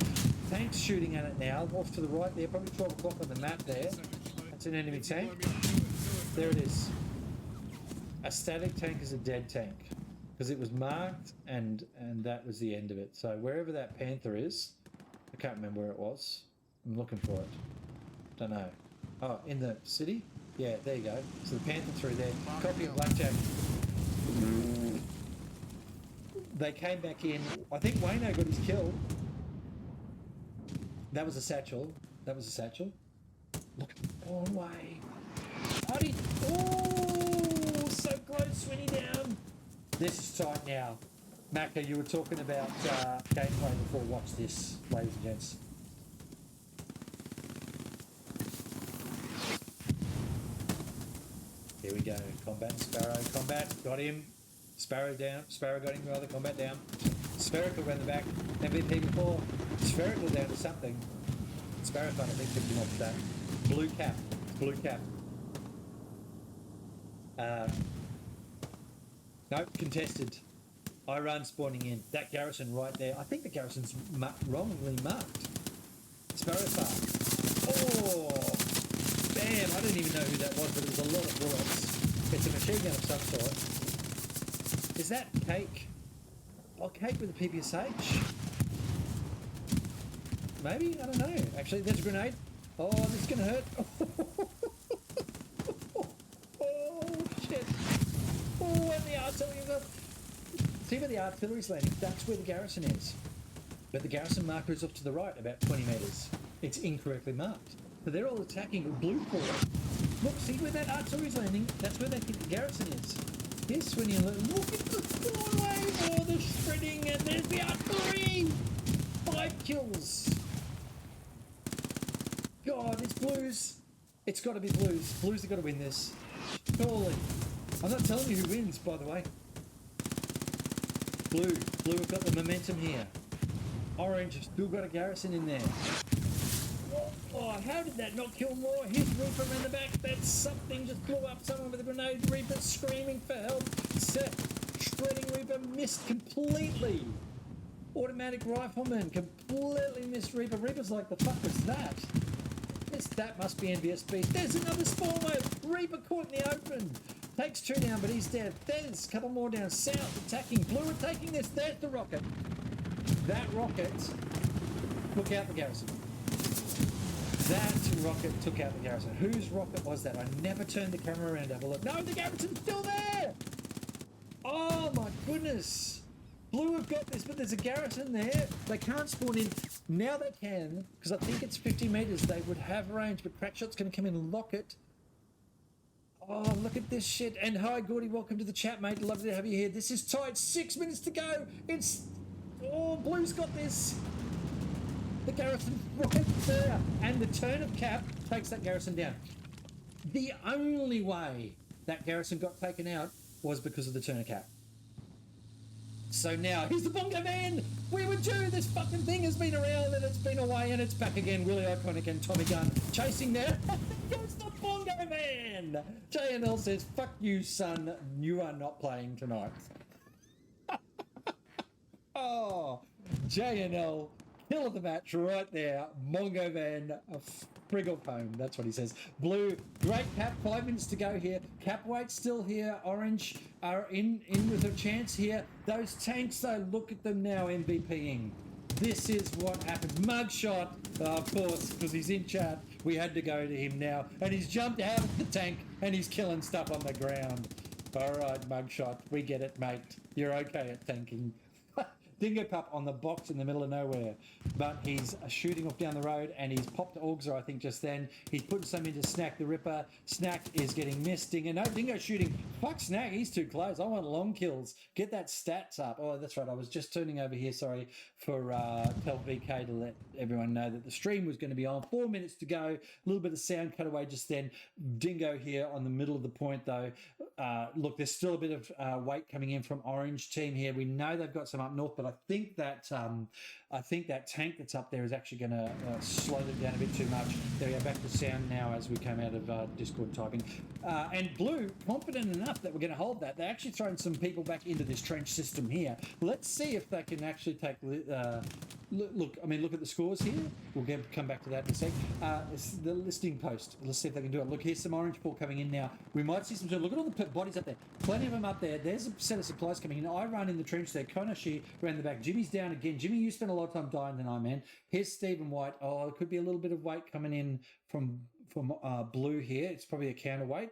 Tanks shooting at it now. Off to the right there, probably 12 o'clock on the map there. That's an enemy tank. There it is. A static tank is a dead tank because it was marked and that was the end of it. So wherever that Panther is, I can't remember where it was. I'm looking for it. Don't know. Oh, in the city? Yeah, there you go. So the Panther through there. Copy of Blackjack. They came back in. I think Wayno got his kill. That was a satchel. That was a satchel. Look, oh way. Oh, so close, Swinny down. This is tight now. Macca, you were talking about gameplay before. Watch this, ladies and gents. Here we go. Combat, Sparrow, combat. Got him. Sparrow down. Sparrow got him rather. Combat down. Spherical around the back. MVP before. Spherical down to something. Sparrow I think picked him off that. Blue cap. Blue cap. Nope, contested. I run spawning in. That garrison right there. I think the garrison's wrongly marked. Sparrow far. Oh! Bam! I don't even know who that was, but it was a lot of bullets. It's a machine gun of some sort. Is that Cake? Oh, Cake with a PPSH? Maybe? I don't know. Actually, there's a grenade. Oh, this is going to hurt. Oh, shit. Oh, and the artillery. See where the artillery's landing? That's where the garrison is. But the garrison marker is off to the right, about 20 metres. It's incorrectly marked. So they're all attacking with blue core. Look, see where that artillery's landing? That's where they think the garrison is. Here's Swinny and look at the spawn wave! Oh, they're spreading, and there's the artillery! 5 kills. God, it's Blues. It's got to be Blues. Blues have got to win this. Surely. I'm not telling you who wins, by the way. Blue have got the momentum here. Orange have still got a garrison in there. Oh, how did that not kill more? Here's Reaper in the back. That's something. Just blew up someone with a grenade. Reaper screaming for help. Shredding Reaper missed completely. Automatic rifleman completely missed Reaper. Reaper's like, the fuck was that? That must be NVS Beast. There's another spawn wave. Reaper caught in the open. Takes 2 down, but he's dead. There's a couple more down south attacking. Blue are taking this. There's the rocket. That rocket took out the garrison. That rocket took out the garrison. Whose rocket was that? I never turned the camera around to have a look. No, the garrison's still there! Oh my goodness! Blue have got this, but there's a garrison there. They can't spawn in. Now they can, because I think it's 50 metres. They would have range, but Crackshot's going to come in and lock it. Oh, look at this shit. And hi, Gordy. Welcome to the chat, mate. Lovely to have you here. This is tight. 6 minutes to go. It's... Oh, Blue's got this. The garrison's right there. And the turn of Cap takes that garrison down. The only way that garrison got taken out was because of the turn of Cap. So now, here's the Bongo Man! We were due! This fucking thing has been around and it's been away and it's back again. Really iconic and Tommy Gunn chasing there. It's the Bongo Man! JNL says, fuck you, son. You are not playing tonight. Oh, JNL, kill of the match right there. Mongo Man, a friggle home. That's what he says. Blue, great Cap. 5 minutes to go here. Cap Wait's still here. Orange are in with a chance here. Those tanks, though, look at them now MVPing. This is what happens. Mugshot, of course, because he's in chat. We had to go to him now. And he's jumped out of the tank and he's killing stuff on the ground. All right, Mugshot, we get it, mate. You're okay at tanking. Dingo Pup on the box in the middle of nowhere, but he's shooting off down the road and he's popped Augsor, I think, just then. He's putting some into Snack the Ripper. Snack is getting missed. Dingo, no, Dingo shooting. Fuck Snack, he's too close. I want long kills. Get that stats up. Oh, that's right. I was just turning over here, sorry, for tell VK to let everyone know that the stream was going to be on. 4 minutes to go. A little bit of sound cut away just then. Dingo here on the middle of the point, though. Look, there's still a bit of weight coming in from Orange team here. We know they've got some up north, but I think that tank that's up there is actually going to slow them down a bit too much. There we go, back to sound now as we come out of Discord typing. And Blue, confident enough that we're going to hold that. They're actually throwing some people back into this trench system here. Let's see if they can actually take look, I mean, look at the scores here. We'll come back to that in a sec. It's the listing post. Let's see if they can do it. Look, here's some orange ball coming in now. We might see some. Look at all the bodies up there. Plenty of them up there. There's a set of supplies coming in. I run in the trench there. Konoshi ran the back. Jimmy's down again. Jimmy, you spent a lot of time dying tonight, man. Here's Stephen White. Oh, it could be a little bit of weight coming in from blue here. It's probably a counterweight.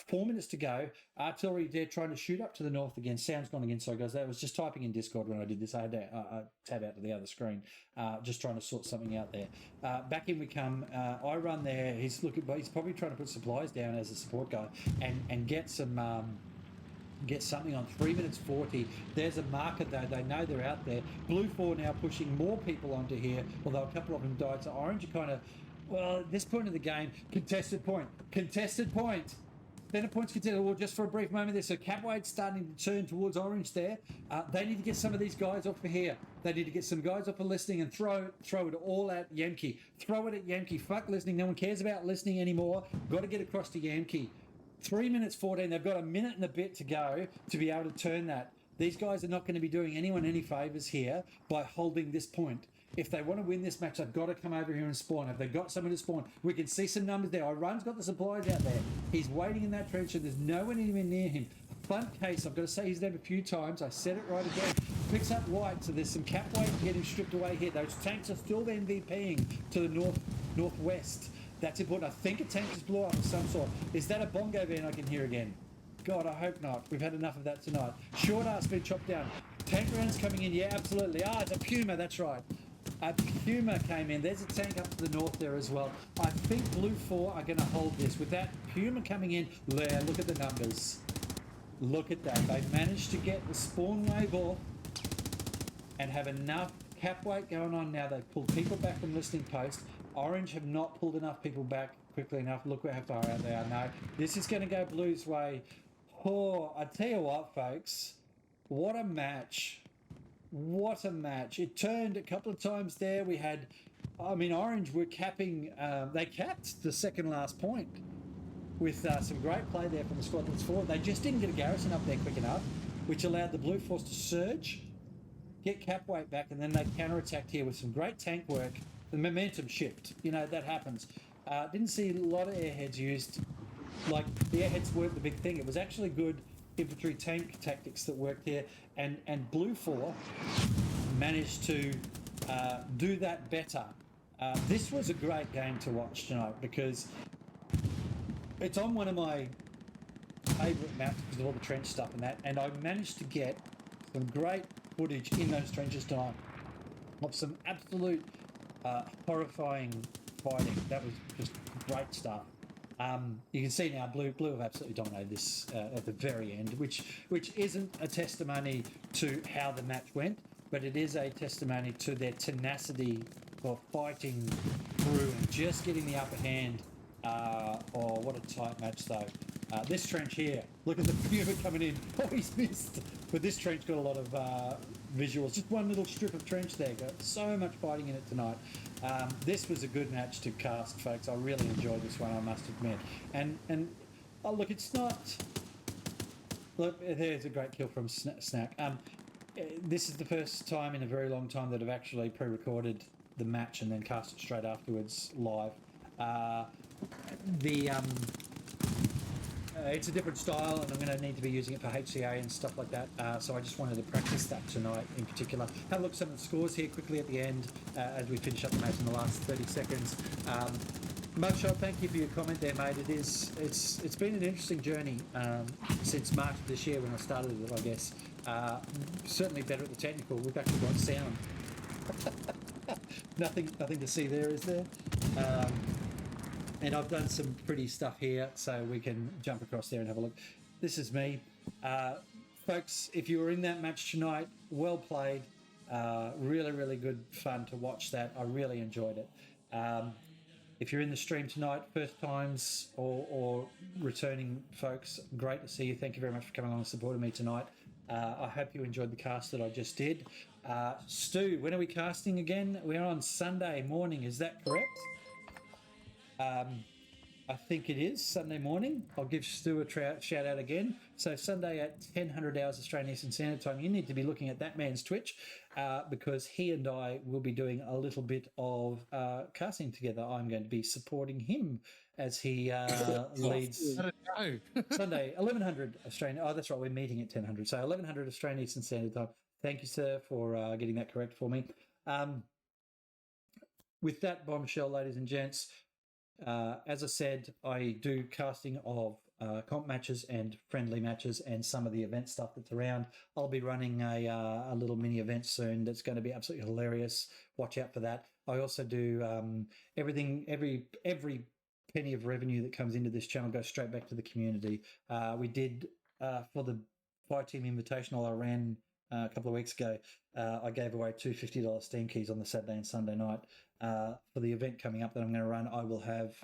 4 minutes to go. Artillery there trying to shoot up to the north again. Sound's gone again. So guys, I was just typing in Discord when I did this. I had to tab out to the other screen, just trying to sort something out there. Back in we come. I run there. He's looking, but he's probably trying to put supplies down as a support guy and get some. Get something on 3 minutes 40. There's a marker though. They know they're out there. Blue 4 now pushing more people onto here, although a couple of them died. So orange are kind of, well, at this point of the game, contested point. Then a point's contested. Well, just for a brief moment there. So Capwade's starting to turn towards orange there. They need to get some of these guys off of here. They need to get some guys off of listening and throw it all at Yemke. Throw it at Yemke. Fuck listening. No one cares about listening anymore. Got to get across to Yemke. 3 minutes 14. They've got a minute and a bit to go to be able to turn that. These guys are not going to be doing anyone any favours here by holding this point. If they want to win this match, they've got to come over here and spawn. If they've got someone to spawn, we can see some numbers there. Iran's got the supplies out there. He's waiting in that trench and there's no one even near him. Front case, I've got to say his name a few times. I said it right again. Picks up white, so there's some cap weight getting stripped away here. Those tanks are still MVPing to the northwest. That's important. I think a tank just blew up of some sort. Is that a bongo van I can hear again? God, I hope not. We've had enough of that tonight. Short ass been chopped down. Tank rounds coming in. Yeah, absolutely. It's a Puma. That's right. A Puma came in. There's a tank up to the north there as well. I think blue 4 are going to hold this. With that Puma coming in, there, look at the numbers. Look at that. They managed to get the spawn wave off and have enough cap weight going on now. They've pulled people back from listening post. Orange have not pulled enough people back quickly enough. Look how far out they are now. This is going to go blue's way. Oh, I tell you what, folks. What a match. What a match. It turned a couple of times there. We had, I mean, Orange were capping, they capped the second last point with some great play there from the squad that's forward. They just didn't get a garrison up there quick enough, which allowed the blue force to surge, get cap weight back, and then they counterattacked here with some great tank work. The momentum shift, you know, that happens. Didn't see a lot of airheads used. Like, the airheads weren't the big thing. It was actually good infantry tank tactics that worked here, and blue 4 managed to do that better. This was a great game to watch tonight because it's on one of my favourite maps because of all the trench stuff and that, and I managed to get some great footage in those trenches tonight of some absolute horrifying fighting. That was just great stuff. You can see now blue have absolutely dominated this at the very end, which isn't a testimony to how the match went, but it is a testimony to their tenacity for fighting through and just getting the upper hand. Oh, what a tight match though. This trench here, look at the Puma coming in. Oh, he's missed. But this trench got a lot of visuals. Just one little strip of trench there. Got so much fighting in it tonight. This was a good match to cast, folks. I really enjoyed this one, I must admit. And oh, look, it's not... Look, there's a great kill from Snack. This is the first time in a very long time that I've actually pre-recorded the match and then cast it straight afterwards live. It's a different style and I'm going to need to be using it for HCA and stuff like that, so I just wanted to practice that tonight in particular. Have a look at some of the scores here quickly at the end as we finish up the match in the last 30 seconds. Mugshot, thank you for your comment there, mate. It's been an interesting journey since March of this year when I started it, I guess. Certainly better at the technical. We've actually got sound. nothing to see there, is there? And I've done some pretty stuff here, so we can jump across there and have a look. This is me. Folks, if you were in that match tonight, well played. Really, really good fun to watch that. I really enjoyed it. If you're in the stream tonight, first times or returning folks, great to see you. Thank you very much for coming along and supporting me tonight. I hope you enjoyed the cast that I just did. Stu, when are we casting again? We're on Sunday morning, is that correct? I think it is Sunday morning. I'll give Stu a shout out again. So Sunday at 10:00 hours Australian Eastern Standard Time, you need to be looking at that man's Twitch. because he and I will be doing a little bit of casting together. I'm going to be supporting him as he leads Let it go. Sunday, 1100 Australian. Oh, that's right. We're meeting at 1000. So 1100 Australian Eastern Standard Time. Thank you, sir, for getting that correct for me. With that bombshell, ladies and gents, as I said, I do casting of comp matches and friendly matches and some of the event stuff that's around. I'll be running a little mini event soon that's going to be absolutely hilarious. Watch out for that. I also do everything, every penny of revenue that comes into this channel goes straight back to the community. We did for the Fire Team Invitational I ran a couple of weeks ago, I gave away two $50 Steam keys on the Saturday and Sunday night. For the event coming up that I'm going to run, I will have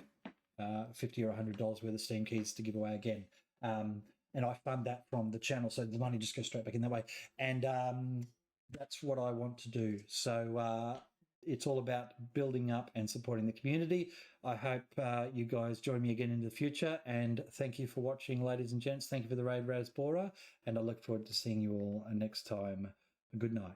$50 or $100 worth of Steam keys to give away again. And I fund that from the channel, so the money just goes straight back in that way. And that's what I want to do. So it's all about building up and supporting the community. I hope you guys join me again in the future. And thank you for watching, ladies and gents. Thank you for the raid, Rasbora. And I look forward to seeing you all next time. Good night.